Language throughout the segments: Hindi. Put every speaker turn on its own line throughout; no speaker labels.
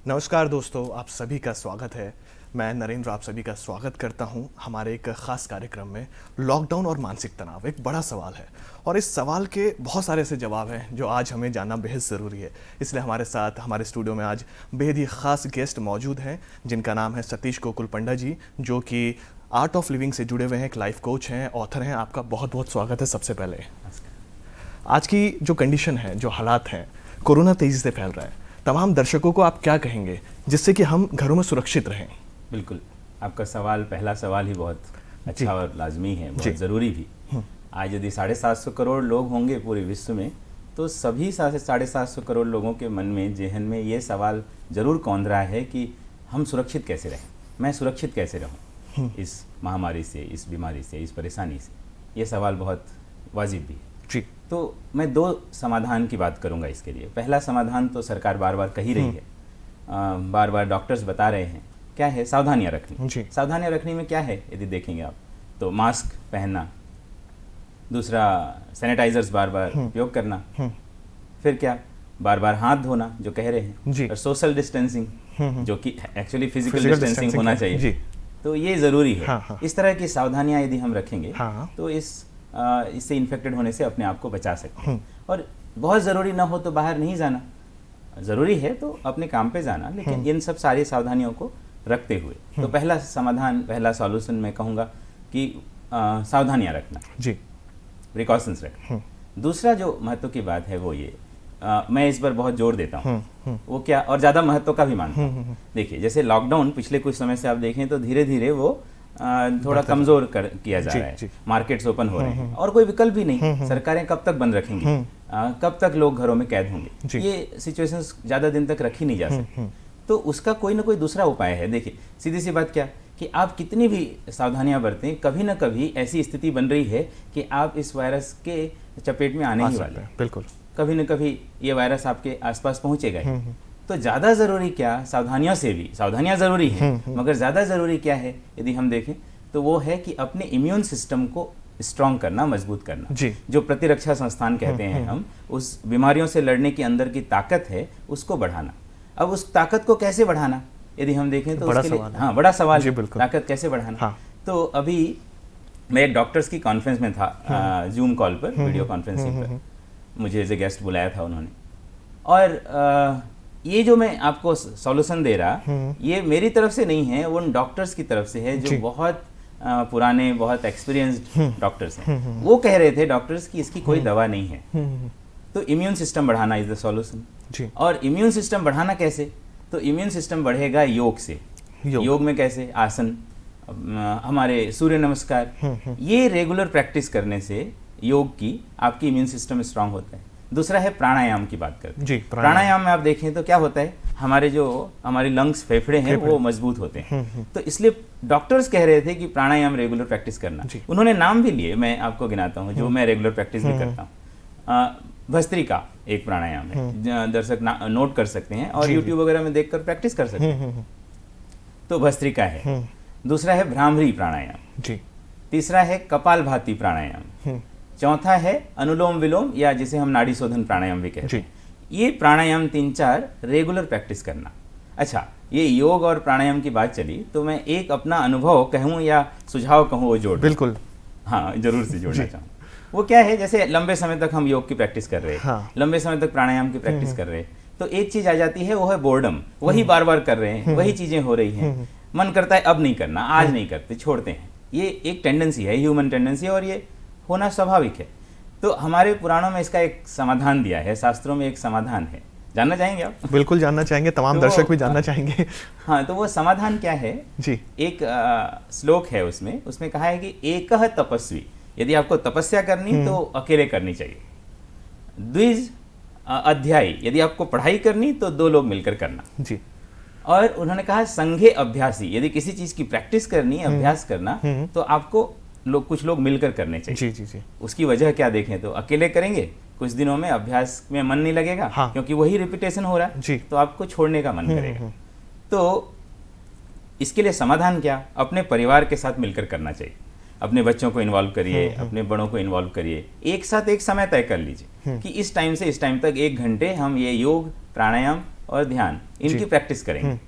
नमस्कार दोस्तों, आप सभी का स्वागत है। मैं नरेंद्र आप सभी का स्वागत करता हूं हमारे एक ख़ास कार्यक्रम में। लॉकडाउन और मानसिक तनाव एक बड़ा सवाल है और इस सवाल के बहुत सारे ऐसे जवाब हैं जो आज हमें जानना बेहद ज़रूरी है। इसलिए हमारे साथ हमारे स्टूडियो में आज बेहद ही ख़ास गेस्ट मौजूद हैं जिनका नाम है सतीश गोकुल पंडा जी, जो कि आर्ट ऑफ लिविंग से जुड़े हुए हैं, एक लाइफ कोच हैं, ऑथर हैं। आपका बहुत बहुत स्वागत है। सबसे पहले आज की जो कंडीशन है, जो हालात हैं, कोरोना तेज़ी से फैल रहा है, तमाम दर्शकों को आप क्या कहेंगे जिससे कि हम घरों में सुरक्षित रहें?
बिल्कुल, आपका सवाल, पहला सवाल ही बहुत अच्छा और लाजमी है, बहुत ज़रूरी भी। आज यदि 750 करोड़ लोग होंगे पूरे विश्व में, तो सभी 750 करोड़ लोगों के मन में, जेहन में ये सवाल ज़रूर कौंध रहा है कि हम सुरक्षित कैसे रहें, मैं सुरक्षित कैसे रहूं इस महामारी से, इस बीमारी से, इस परेशानी से। ये सवाल बहुत वाजिब भी है
जी।
तो मैं दो समाधान की बात करूंगा इसके लिए। पहला समाधान तो सरकार बार बार कह ही रही है, बार बार डॉक्टर्स बता रहे हैं, क्या है? सावधानियां रखनी। सावधानियां रखने में क्या है यदि देखेंगे आप तो मास्क पहनना, दूसरा सैनिटाइजर्स बार बार उपयोग करना, फिर क्या, बार बार हाथ धोना जो कह रहे हैं, और सोशल डिस्टेंसिंग जो कि एक्चुअली फिजिकल डिस्टेंसिंग होना चाहिए, तो ये ज़रूरी है। इस तरह की सावधानियां यदि हम रखेंगे तो इससे इन्फेक्टेड होने से अपने आप को बचा सकते हैं। और बहुत ज़रूरी ना हो तो बाहर नहीं जाना, ज़रूरी है तो अपने काम पे जाना, लेकिन इन सब सारी सावधानियों को रखते हुए। तो पहला समाधान, पहला सॉल्यूशन मैं कहूँगा कि सावधानियाँ रखना जी, प्रिकॉशंस रखना। दूसरा जो महत्व की बात है वो ये, मैं इस पर बहुत जोर देता हूँ, वो क्या, और ज़्यादा महत्व का भी मानता हूँ। देखिए, जैसे लॉकडाउन पिछले कुछ समय से आप देखें तो धीरे धीरे वो थोड़ा कमजोर किया जा रहा है। मार्केट्स ओपन हो रहे हैं और कोई विकल्प भी नहीं। सरकारें कब तक बंद रखेंगी, कब तक लोग घरों में कैद होंगे? ये सिचुएशंस ज़्यादा दिन तक रखी नहीं जा सकती। तो उसका कोई ना कोई दूसरा उपाय है। देखिए, सीधी सी बात क्या कि आप कितनी भी सावधानियां बरतें, कभी ना कभी ऐसी स्थिति बन रही है कि आप इस वायरस के चपेट में आने ही वाले हैं।
बिल्कुल, कभी
न कभी ये वायरस आपके आसपास पहुंचेगा ही। तो ज़्यादा ज़रूरी क्या, सावधानियों से भी, सावधानियां ज़रूरी हैं, मगर ज़्यादा ज़रूरी क्या है यदि हम देखें तो वो है कि अपने इम्यून सिस्टम को स्ट्रॉन्ग करना, मजबूत करना जी। जो प्रतिरक्षा संस्थान कहते हैं हम, उस बीमारियों से लड़ने की अंदर की ताकत है उसको बढ़ाना। अब उस ताकत को कैसे बढ़ाना यदि हम देखें तो उसके लिए बड़ा सवाल है, ताकत कैसे बढ़ाना। तो अभी मैं एक डॉक्टर्स की कॉन्फ्रेंस में था, जूम कॉल पर, वीडियो कॉन्फ्रेंसिंग पर मुझे एज ए गेस्ट बुलाया था उन्होंने। और ये जो मैं आपको सॉल्यूशन दे रहा, ये मेरी तरफ से नहीं है, उन डॉक्टर्स की तरफ से है जो बहुत पुराने, बहुत एक्सपीरियंस्ड डॉक्टर्स हैं। वो कह रहे थे डॉक्टर्स कि इसकी कोई दवा नहीं है। तो इम्यून सिस्टम बढ़ाना इज द सॉल्यूशन। और इम्यून सिस्टम बढ़ाना कैसे? तो इम्यून सिस्टम बढ़ेगा योग से। योग में कैसे? आसन, हमारे सूर्य नमस्कार, ये रेगुलर प्रैक्टिस करने से योग की आपकी इम्यून सिस्टम स्ट्रांग होता है। दूसरा है प्राणायाम की बात करते हैं। प्राणायाम में आप देखें तो क्या होता है, हमारे लंग्स, फेफड़े हैं, वो मजबूत होते हैं। तो इसलिए डॉक्टर्स कह रहे थे कि प्राणायाम रेगुलर प्रैक्टिस करना। उन्होंने नाम भी लिए, मैं आपको गिनाता हूँ जो मैं रेगुलर प्रैक्टिस भी करता हूँ। भस्त्रिका एक प्राणायाम है, दर्शक नोट कर सकते हैं और यूट्यूब वगैरह में देखकर प्रैक्टिस कर सकते हैं। तो भस्त्रिका है। दूसरा है भ्रामरी प्राणायाम। तीसरा है कपालभाति प्राणायाम। चौथा है अनुलोम विलोम, या जिसे हम नाड़ी शोधन प्राणायाम भी कहते हैं। ये प्राणायाम 3-4 रेगुलर प्रैक्टिस करना। अच्छा, ये योग और प्राणायाम की बात चली तो मैं एक अपना अनुभव कहूँ या सुझाव कहूँ वो जोड़।
बिल्कुल,
हाँ, जरूर से जोड़ना चाहूँ। वो क्या है, जैसे लंबे समय तक हम योग की प्रैक्टिस कर रहे हैं, लंबे समय तक प्राणायाम की प्रैक्टिस कर रहे हैं, तो एक चीज आ जाती है, वो है बोर्डम। वही बार बार कर रहे हैं, वही चीजें हो रही हैं, मन करता है अब नहीं करना, आज नहीं करते, छोड़ते हैं। ये एक टेंडेंसी है, ह्यूमन टेंडेंसी, और ये होना स्वाभाविक है। तो हमारे पुराणों में इसका एक समाधान दिया है, शास्त्रों में एक समाधान है। जानना चाहेंगे आप?
बिल्कुल जानना चाहेंगे, तमाम दर्शक भी जानना चाहेंगे।
हाँ, तो वो समाधान क्या है जी? एक श्लोक है उसमें कहा है कि एकह तपस्वी, यदि आपको तपस्या करनी तो अकेले करनी चाहिए। द्विज अध्यायी, यदि आपको पढ़ाई करनी तो 2 लोग मिलकर करना जी। और उन्होंने कहा संघे अभ्यासी, यदि किसी चीज की प्रैक्टिस करनी, अभ्यास करना, तो आपको कुछ लोग मिलकर करने चाहिए। जी। उसकी वजह क्या देखें तो अकेले करेंगे, कुछ दिनों में अभ्यास में मन नहीं लगेगा, क्योंकि वही रिपीटेशन हो रहा है, तो आपको छोड़ने का मन करेगा। तो इसके लिए समाधान क्या? अपने परिवार के साथ मिलकर करना चाहिए। अपने बच्चों को इन्वॉल्व करिए, अपने बड़ों को इन्वॉल्व करिए। एक साथ एक समय तय कर लीजिए कि इस टाइम से इस टाइम तक 1 घंटे हम ये योग, प्राणायाम और ध्यान, इनकी प्रैक्टिस करेंगे।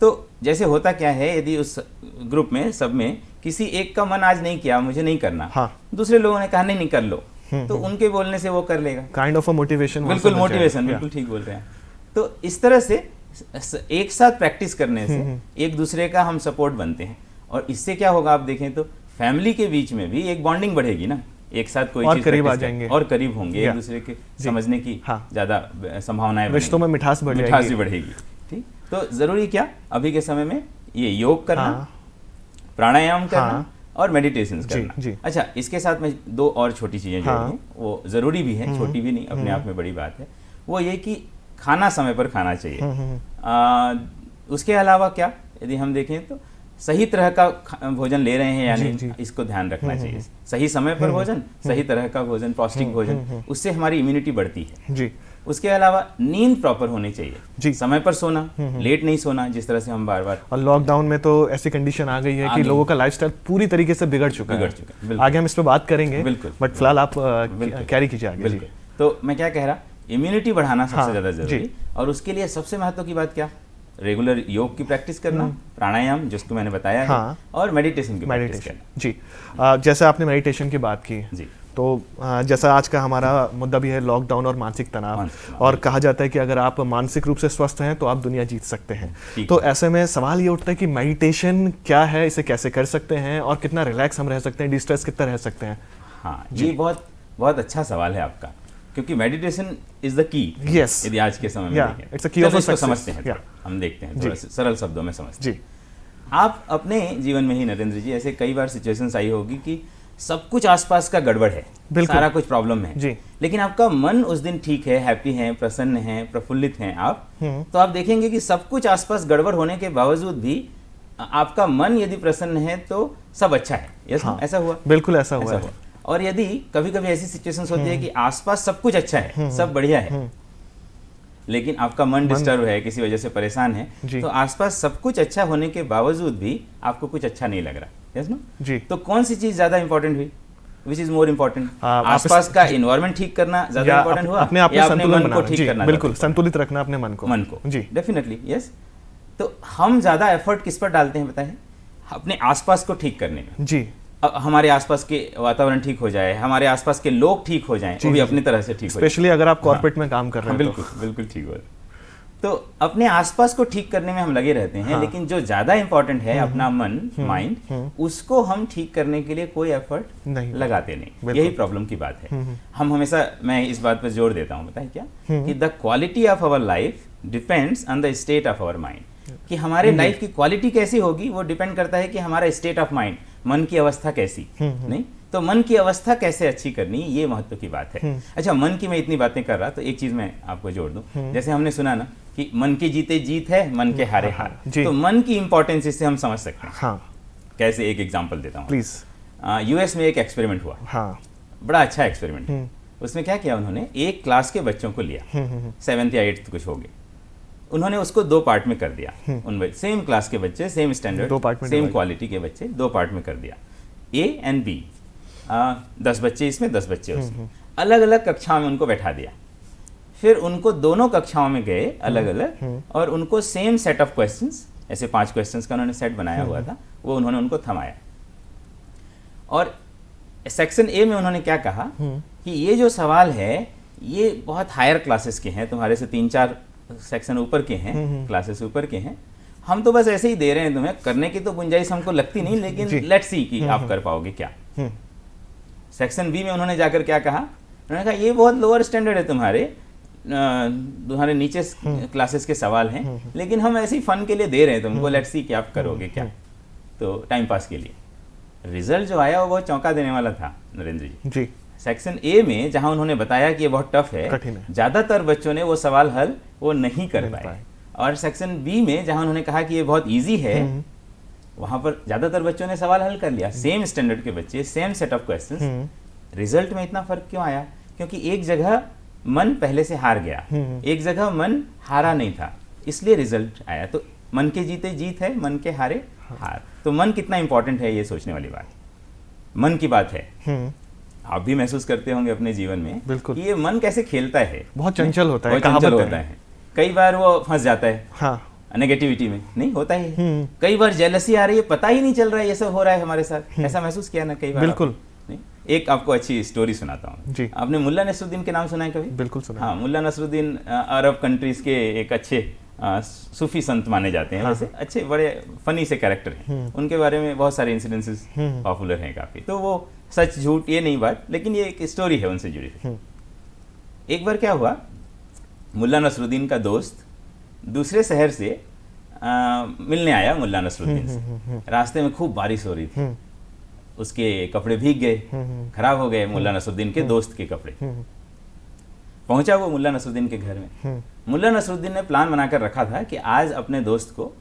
तो जैसे होता क्या है, यदि उस ग्रुप में सब में किसी एक का मन आज नहीं किया, मुझे नहीं करना,
हाँ।
दूसरे लोगों ने कहा नहीं नहीं कर लो, तो उनके बोलने से वो कर लेगा।
काइंड ऑफ अ मोटिवेशन,
बिल्कुल मोटिवेशन, बिल्कुल ठीक बोल रहे हैं। तो इस तरह से एक साथ प्रैक्टिस करने से एक दूसरे का हम सपोर्ट बनते हैं, और इससे क्या होगा आप देखें तो फैमिली के बीच में भी एक बॉन्डिंग बढ़ेगी ना, एक साथ कोई चीज
करीब आ जाएंगे
और करीब होंगे, एक दूसरे के समझने की ज्यादा संभावनाएं,
रिश्तों में मिठास
भी बढ़ेगी। ठीक, तो जरूरी क्या अभी के समय में ये योग करना, प्राणायाम करना और मेडिटेशन करना। अच्छा, इसके साथ में दो और छोटी चीजें जोड़ दूं, वो जरूरी भी है, छोटी भी नहीं, अपने आप में बड़ी बात है, वो ये कि खाना समय पर खाना चाहिए। उसके अलावा क्या, यदि हम देखें तो सही तरह का भोजन ले रहे हैं या नहीं, इसको ध्यान रखना चाहिए। सही समय पर भोजन, सही तरह का भोजन, पौष्टिक भोजन, उससे हमारी इम्यूनिटी बढ़ती है जी। उसके अलावा नींद प्रॉपर होनी चाहिए जी, समय पर सोना, लेट नहीं सोना, जिस तरह से हम बार बार, और
लॉकडाउन में तो ऐसी कंडीशन आ गई है कि लोगों का लाइफस्टाइल पूरी तरीके से बिगड़ चुका है। आगे हम इस पर बात करेंगे, बट फिलहाल आप कैरी कीजिए आगे। बिल्कुल।
तो मैं क्या कह रहा, इम्यूनिटी बढ़ाना सबसे ज्यादा जरूरी, और उसके लिए सबसे महत्व की बात क्या, रेगुलर योग की प्रैक्टिस करना, प्राणायाम जिसको मैंने बताया है, और मेडिटेशन की प्रैक्टिस करना
जी। जैसे आपने मेडिटेशन की बात की जी, तो जैसा आज का हमारा मुद्दा भी है लॉकडाउन और मानसिक तनाव, और कहा जाता है कि अगर आप मानसिक रूप से स्वस्थ हैं तो आप दुनिया जीत सकते हैं। तो ऐसे में सवाल ये उठता है कि मेडिटेशन क्या है, इसे कैसे कर सकते हैं, और कितना रिलैक्स हम रह सकते हैं, डिस्ट्रेस कितना रह सकते हैं?
हाँ, ये बहुत बहुत अच्छा सवाल है आपका, क्योंकि meditation is the key.
Yes,
यदि आज के समय में देखें,
इट्स अ की ऑफ सक्सेस।
समझते हैं, हम देखते हैं थोड़ा सरल शब्दों में समझते
हैं।
आप अपने जीवन में ही नरेंद्र जी ऐसे कई बार सिचुएशंस आई होगी कि सब कुछ आसपास का गड़बड़ है, सारा कुछ प्रॉब्लम है जी, लेकिन आपका मन उस दिन ठीक है, हैप्पी है, प्रसन्न है, प्रफुल्लित हैं आप, तो आप देखेंगे कि सब कुछ आसपास गड़बड़ होने के बावजूद भी आपका मन यदि प्रसन्न है तो सब अच्छा है। यस, ऐसा हुआ?
बिल्कुल ऐसा हुआ।
और यदि कभी कभी ऐसी सिचुएशंस होती है कि आसपास सब कुछ अच्छा है, सब बढ़िया है, लेकिन आपका मन डिस्टर्ब है, किसी वजह से परेशान है, तो आसपास सब कुछ अच्छा होने के बावजूद भी आपको कुछ अच्छा नहीं लग रहा। यस नो जी। तो कौन सी चीज ज्यादा इंपॉर्टेंट हुई, विच इज मोर इम्पोर्टेंट, आसपास का इन्वायरमेंट ठीक करना ज्यादा इंपॉर्टेंट हुआ,
अपने मन को ठीक करना, बिल्कुल संतुलित रखना अपने मन को
जी, डेफिनेटली यस। तो हम ज्यादा एफर्ट किस पर डालते हैं बताएं? अपने आसपास को ठीक करने में जी। हमारे आसपास के वातावरण ठीक हो जाए, हमारे आसपास के लोग ठीक हो जाएं, वो भी अपनी तरह से ठीक हो जाए,
स्पेशली अगर आप कॉर्पोरेट में काम कर रहे हैं।
बिल्कुल बिल्कुल ठीक हो। तो अपने आसपास को ठीक करने में हम लगे रहते हैं, लेकिन जो ज्यादा इंपॉर्टेंट है अपना मन, माइंड, उसको हम ठीक करने के लिए कोई एफर्ट नहीं लगाते नहीं। यही प्रॉब्लम की बात है। हम हमेशा, मैं इस बात पर जोर देता हूँ, बताएं क्या, कि the quality of our life depends on the state of our mind. कि हमारे लाइफ की क्वालिटी कैसी होगी वो डिपेंड करता है कि हमारा स्टेट ऑफ माइंड, मन की अवस्था कैसी, नहीं तो मन की अवस्था कैसे अच्छी करनी, ये महत्व की बात है। अच्छा, मन की मैं इतनी बातें कर रहा तो एक चीज मैं आपको जोड़ दूं, जैसे हमने सुना ना कि मन के जीते जीत है, मन के हारे हार, तो मन की इंपॉर्टेंस इससे हम समझ सकते हैं। हाँ। कैसे, एक एग्जांपल देता हूँ प्लीज। यूएस में एक एक्सपेरिमेंट हुआ, हाँ, बड़ा अच्छा एक्सपेरिमेंट। उसमें क्या किया उन्होंने, एक क्लास के बच्चों को लिया, 7th या 8th कुछ हो गए, उन्होंने उसको 2 पार्ट में कर दिया। उन सेम क्लास के बच्चे, सेम स्टैंडर्ड, सेम क्वालिटी के बच्चे 2 पार्ट में कर दिया, ए एंड बी। 10 बच्चे इसमें, 10 बच्चे उसमें, अलग अलग कक्षाओं में उनको बैठा दिया। फिर उनको दोनों कक्षाओं में गए अलग अलग, और उनको सेम सेट ऑफ क्वेश्चंस, ऐसे 5 क्वेश्चंस का उन्होंने सेट बनाया हुआ था, वो उन्होंने उनको थमाया। और सेक्शन ए में उन्होंने क्या कहा कि ये जो सवाल है ये बहुत हायर क्लासेस के हैं, तुम्हारे से 3-4 सेक्शन ऊपर के हैं, क्लासेस ऊपर के हैं, हम तो बस ऐसे ही दे रहे हैं तुम्हें, करने की तो गुंजाइश हमको लगती नहीं, लेकिन लेट्स सी कि आप कर पाओगे क्या। सेक्शन बी में उन्होंने जाकर क्या कहा, उन्होंने कहा ये बहुत लोअर स्टैंडर्ड है, तुम्हारे नीचे क्लासेस के सवाल हैं, लेकिन हम ऐसे ही फन के लिए दे रहे हैं तुमको, लेट्स सी कि आप करोगे क्या, तो टाइम पास के लिए। रिजल्ट जो आया वो बहुत चौंका देने वाला था नरेंद्र जी। सेक्शन ए में जहां उन्होंने बताया कि ये बहुत टफ है, ज्यादातर बच्चों ने वो सवाल हल वो नहीं कर पाए, और सेक्शन बी में जहां उन्होंने कहा कि ये बहुत इजी है, वहां पर ज्यादातर बच्चों ने सवाल हल कर लिया, सेम स्टैंडर्ड के बच्चे, same set of questions. Result में इतना फर्क क्यों आया? क्योंकि एक जगह मन पहले से हार गया, एक जगह मन हारा नहीं था, इसलिए रिजल्ट आया। तो मन के जीते जीत है, मन के हारे हार। तो मन कितना इंपॉर्टेंट है, ये सोचने वाली बात, मन की बात है। आप भी महसूस करते होंगे अपने जीवन में कि ये मन कैसे खेलता है,
बहुत चंचल होता है,
चंचल होता है, कई बार वो फंस जाता है
हाँ
नेगेटिविटी में, नहीं होता ही है। कई बार जेलसी आ रही है, पता ही नहीं चल रहा है ये सब हो रहा है हमारे साथ, ऐसा महसूस किया ना कई बार?
बिल्कुल।
नहीं, एक आपको अच्छी स्टोरी सुनाता हूँ
जी।
आपने मुल्ला नसरुद्दीन के नाम सुना है कभी?
बिल्कुल सुना।
हाँ, मुल्ला नसरुद्दीन अरब कंट्रीज के एक अच्छे सूफी संत माने जाते हैं। वैसे अच्छे बड़े फनी से कैरेक्टर हैं, उनके बारे में बहुत सारे इंसिडेंसेस पॉपुलर हैं काफ़ी। तो वो सच झूठ ये नहीं बात, लेकिन ये एक स्टोरी है उनसे जुड़ी हुई। एक बार क्या हुआ, मुल्ला नसरुद्दीन का दोस्त दूसरे शहर से मिलने आया मुल्ला नसरुद्दीन से। रास्ते में खूब बारिश हो रही थी, उसके कपड़े भीग गए, खराब हो गए मुल्ला नसरुद्दीन के दोस्त के कपड़े। पहुंचा वो मुल्ला नसरुद्दीन के घर में। मुल्ला नसरुद्दीन ने प्लान बनाकर रखा था कि आज अपने दोस्त को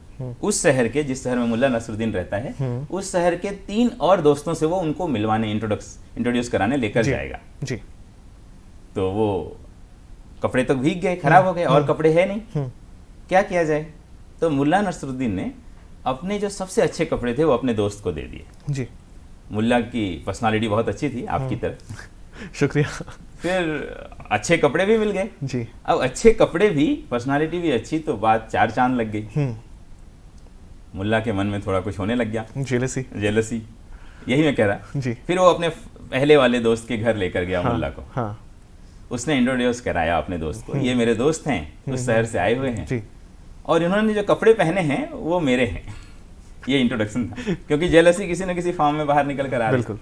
उस शहर के, जिस शहर में मुल्ला नसरुद्दीन रहता है, उस शहर के 3 और दोस्तों से वो उनको मिलवाने, इंट्रोड्यूस कराने लेकर जाएगा।
जी।
तो वो कपड़े तो भीग गए, खराब हो गए, और कपड़े है नहीं, क्या किया जाए? तो मुल्ला नसरुद्दीन ने अपने जो सबसे अच्छे कपड़े थे वो अपने दोस्त को दे दिए।
जी।
मुल्ला की पर्सनालिटी बहुत अच्छी थी आपकी तरह।
शुक्रिया।
फिर अच्छे कपड़े भी मिल गए
जी।
अब अच्छे कपड़े भी, पर्सनालिटी भी अच्छी, तो बात 4 चांद लग गई। मुल्ला के मन में थोड़ा कुछ होने लग गया, जेलसी, यही मैं कह रहा।
जी।
फिर वो अपने पहले वाले दोस्त के घर लेकर गया मुल्ला को।
हाँ।
उसने इंट्रोड्यूस कराया अपने दोस्त को, ये मेरे दोस्त हैं, उस शहर से आए हुए हैं,
जी।
और इन्होंने जो कपड़े पहने हैं वो मेरे हैं। ये इंट्रोडक्शन था, क्योंकि जेलसी किसी न किसी फॉर्म में बाहर निकल कर आ रही।
बिल्कुल।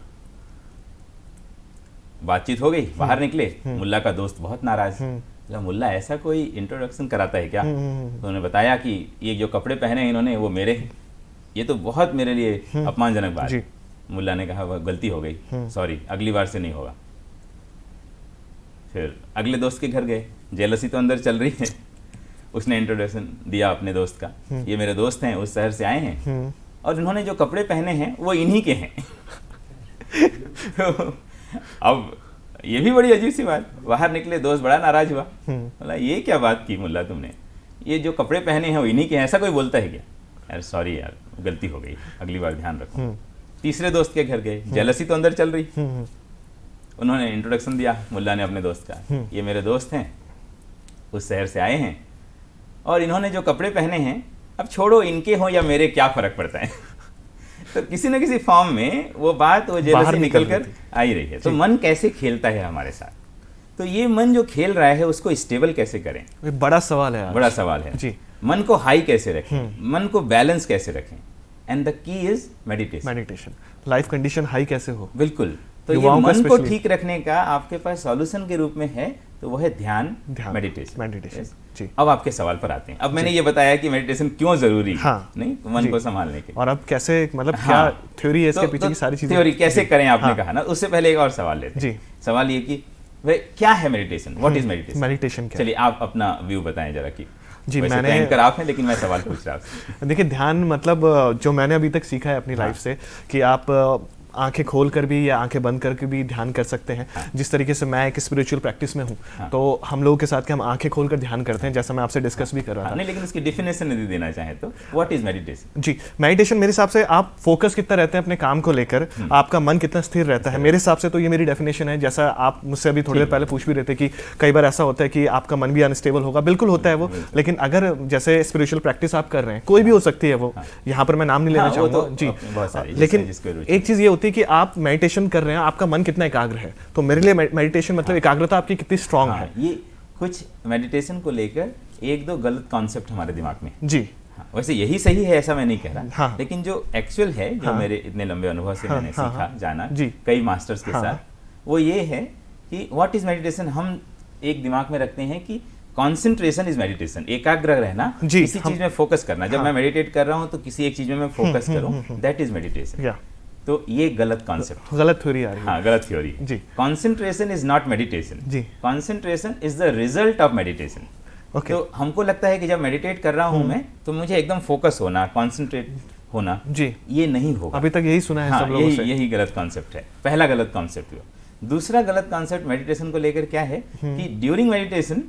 बातचीत हो गई, बाहर निकले, मुल्ला का दोस्त बहुत नाराज, मुल्ला ऐसा कोई इंट्रोडक्शन कराता है क्या? तो उन्होंने बताया कि ये जो कपड़े पहने हैं इन्होंने वो मेरे हैं, ये तो बहुत मेरे लिए अपमानजनक बात है। मुल्ला ने कहा वह गलती हो गई, सॉरी, अगली बार से नहीं होगा। फिर अगले दोस्त के घर गए, जेलसी तो अंदर चल रही है। उसने इंट्रोडक्शन दिया अपने दोस्त का, ये मेरे दोस्त हैं, उस शहर से आए हैं, और इन्होंने जो कपड़े पहने हैं वो इन्हीं के हैं। तो अब ये भी बड़ी अजीब सी बात, बाहर निकले, दोस्त बड़ा नाराज हुआ, बोला ये क्या बात की मुल्ला तुमने, ये जो कपड़े पहने हैं वो इन्हीं के हैं, ऐसा कोई बोलता है क्या? यार सॉरी यार, गलती हो गई, अगली बार ध्यान रखो। तीसरे दोस्त के घर गए, जेलसी तो अंदर चल रही। उन्होंने इंट्रोडक्शन दिया मुल्ला ने अपने दोस्त का, ये मेरे दोस्त हैं, उस शहर से आए हैं, और इन्होंने जो कपड़े पहने हैं, अब छोड़ो इनके हों या मेरे, क्या फर्क पड़ता है। तो किसी न किसी फॉर्म में वो बात, वो जेलसी निकल कर आ ही रही है। तो मन कैसे खेलता है हमारे साथ, तो ये मन जो खेल रहा है उसको स्टेबल कैसे करें,
बड़ा सवाल है।
बड़ा सवाल है जी। मन को हाई कैसे रखें, मन को बैलेंस कैसे रखें, and the key is meditation.
Life condition high कैसे हो,
बिल्कुल। तो ये मन को ठीक रखने का आपके पास सॉल्यूशन के रूप में है, तो वो है ध्यान, मेडिटेशन। जी। अब आपके सवाल पर आते हैं। अब मैंने ये बताया कि मेडिटेशन क्यों जरूरी है, नहीं मन को संभालने के, और
अब कैसे, मतलब क्या थ्योरी है इसके पीछे की सारी चीजें,
थ्योरी कैसे करें आपने कहा ना। उससे पहले एक और सवाल लेते हैं। सवाल ये कि भाई क्या है मेडिटेशन, व्हाट इज मेडिटेशन? चलिए आप अपना व्यू बताएं जरा कि। जी, मैंने एंकर आप हैं, लेकिन मैं सवाल पूछ रहा हूँ।
देखिए, ध्यान मतलब जो मैंने अभी तक सीखा है अपनी लाइफ से, कि आप आंखें खोल कर भी या आंखें बंद करके भी ध्यान कर सकते हैं। जिस तरीके से मैं एक स्पिरिचुअल प्रैक्टिस में हूँ, तो हम लोगों के साथ के हम आंखें खोलकर ध्यान करते हैं, जैसा मैं आपसे डिस्कस भी कर रहा था।
नहीं, लेकिन इसकी डेफिनेशन यदि देना चाहें तो व्हाट इज मेडिटेशन?
जी, मेडिटेशन मेरे हिसाब से आप फोकस कितना रहते हैं अपने काम को लेकर, आपका मन कितना स्थिर रहता है। मेरे हिसाब से तो ये मेरी डेफिनेशन है। जैसा आप मुझसे अभी थोड़ी देर पहले पूछ भी रहे थे कि कई बार ऐसा होता है कि आपका मन भी अनस्टेबल होगा, बिल्कुल होता है वो, लेकिन अगर जैसे स्पिरिचुअल प्रैक्टिस आप कर रहे हैं, कोई भी हो सकती है वो, यहाँ पर मैं नाम नहीं लेना चाहूँगा जी, लेकिन एक चीज़ ये होती है कि आप कर रहे हैं, आपका मन कितना एकाग्र है। तो मेरे लिए मेडिटेशन मतलब एकाग्रता आपकी कितनी स्ट्रांग है।
ये कुछ मेडिटेशन को लेकर 1-2 गलत कॉन्सेप्ट हमारे दिमाग में
जी।
वैसे यही सही है ऐसा मैं नहीं कह रहा, लेकिन जो एक्चुअल है, जो मेरे इतने लंबे अनुभव से मैंने सीखा, जाना कई मास्टर्स के साथ, वो ये है कि व्हाट इज मेडिटेशन। हम एक दिमाग में रखते हैं कि कॉन्सेंट्रेशन इज मेडिटेशन, एकाग्र रहना, किसी चीज में फोकस करना। जब मैं मेडिटेट कर रहा हूँ तो किसी एक चीज में मैं फोकस करूँ, दैट इज मेडिटेशन। तो ये गलत कॉन्सेप्ट,
गलत थ्योरी आ रही है।
हाँ, गलत थ्योरी जी। कॉन्सेंट्रेशन इज नॉट मेडिटेशन जी। Concentration is the result of meditation. तो हमको लगता है कि जब मेडिटेट कर रहा हूँ मैं, तो मुझे एकदम फोकस होना, कॉन्सेंट्रेट होना जी, ये नहीं होगा।
अभी तक यही सुना है सब लोगों से।
यही गलत कॉन्सेप्ट है, पहला गलत कॉन्सेप्ट हुआ। दूसरा गलत कॉन्सेप्ट मेडिटेशन को लेकर क्या है कि ड्यूरिंग मेडिटेशन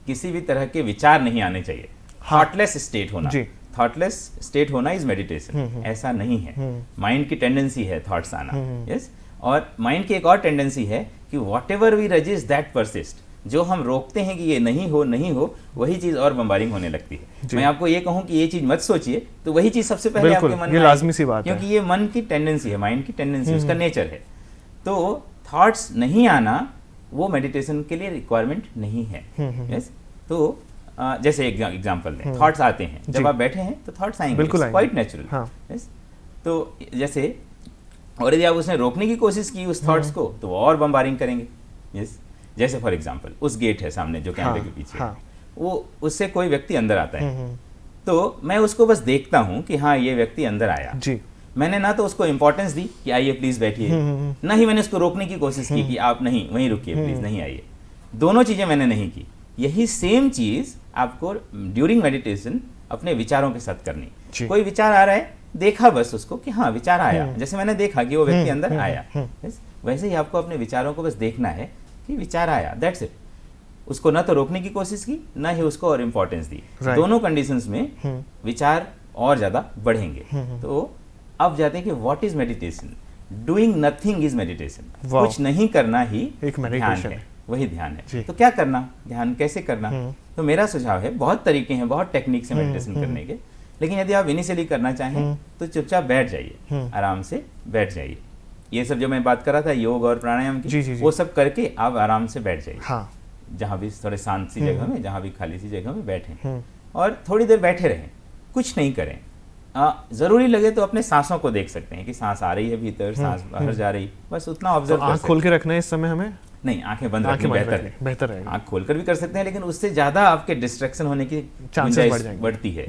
किसी भी तरह के विचार नहीं आने चाहिए, थॉटलेस स्टेट होना जी। थॉटलेस स्टेट होना इज मेडिटेशन। ऐसा नहीं है। माइंड की टेंडेंसी है थॉट्स आना, यस, और माइंड की एक और टेंडेंसी है कि whatever we resist that persist. जो हम रोकते हैं कि ये नहीं हो वही चीज़ और बम्बारिंग होने लगती है। मैं आपको ये कहूँ कि ये चीज़ मत सोचिए, तो वही चीज़ सबसे पहले आपके मन में
लाजमी सी बात है,
क्योंकि ये मन की टेंडेंसी है, माइंड की टेंडेंसी, उसका नेचर है। तो थॉट्स नहीं आना वो मेडिटेशन के लिए रिक्वायरमेंट नहीं है। यस, तो जैसे एग्जांपल दें, थॉट्स आते हैं, जब आप बैठे हैं तो थॉट्स आएंगे, क्वाइट नेचुरल। यस, तो जैसे और यदि आप उसने रोकने की कोशिश की उस थॉट्स को, तो वो और बम्बारिंग करेंगे। यस, जैसे फॉर एग्जांपल उस गेट है सामने जो कैमरे के पीछे, वो उससे कोई व्यक्ति अंदर आता है, तो मैं उसको बस देखता हूँ कि हाँ ये व्यक्ति अंदर आया जी। मैंने ना तो उसको इंपॉर्टेंस दी कि आइए प्लीज बैठिए, ना ही मैंने उसको रोकने की कोशिश की कि आप नहीं वहीं रुकिए प्लीज, नहीं आइए। दोनों चीजें मैंने नहीं की। यही सेम चीज आपको ड्यूरिंग मेडिटेशन अपने विचारों के साथ करनी। कोई विचार आ रहा है, देखा बस उसको कि हाँ विचार आया, जैसे मैंने देखा कि वो व्यक्ति अंदर आया, वैसे ही आपको अपने विचारों को बस देखना है कि विचार आया, दैट्स इट। उसको ना तो रोकने की कोशिश की, ना ही उसको और इम्पोर्टेंस दी। दोनों कंडीशंस में विचार और ज्यादा बढ़ेंगे। तो अब जाते हैं कि what is meditation. Doing nothing is meditation. कुछ नहीं करना ही एक ध्यान है, वही ध्यान है। तो क्या करना, ध्यान कैसे करना? तो मेरा सुझाव है, बहुत तरीके हैं, बहुत टेक्निक से मेडिटेशन करने के, लेकिन यदि आप इनिशियली करना चाहें तो चुपचाप बैठ जाइए, आराम से बैठ जाइए। ये सब जो मैं बात कर रहा था योग और प्राणायाम की, वो सब करके आप आराम से बैठ जाइए। जहाँ भी थोड़े शांत सी जगह में, जहाँ भी खाली सी जगह में बैठें और थोड़ी देर बैठे रहें, कुछ नहीं करें। जरूरी लगे तो अपने सांसों को देख सकते हैं कि सांस आ रही है भीतर, सांस बाहर जा रही, बस उतना ऑब्जर्व।
आंख खोल के रखना है इस समय हमें?
नहीं, आंखें बंद रखनी बेहतर है। आंख खोलकर भी कर सकते हैं, लेकिन उससे ज्यादा आपके डिस्ट्रैक्शन होने की गुंजाइश बढ़ती है।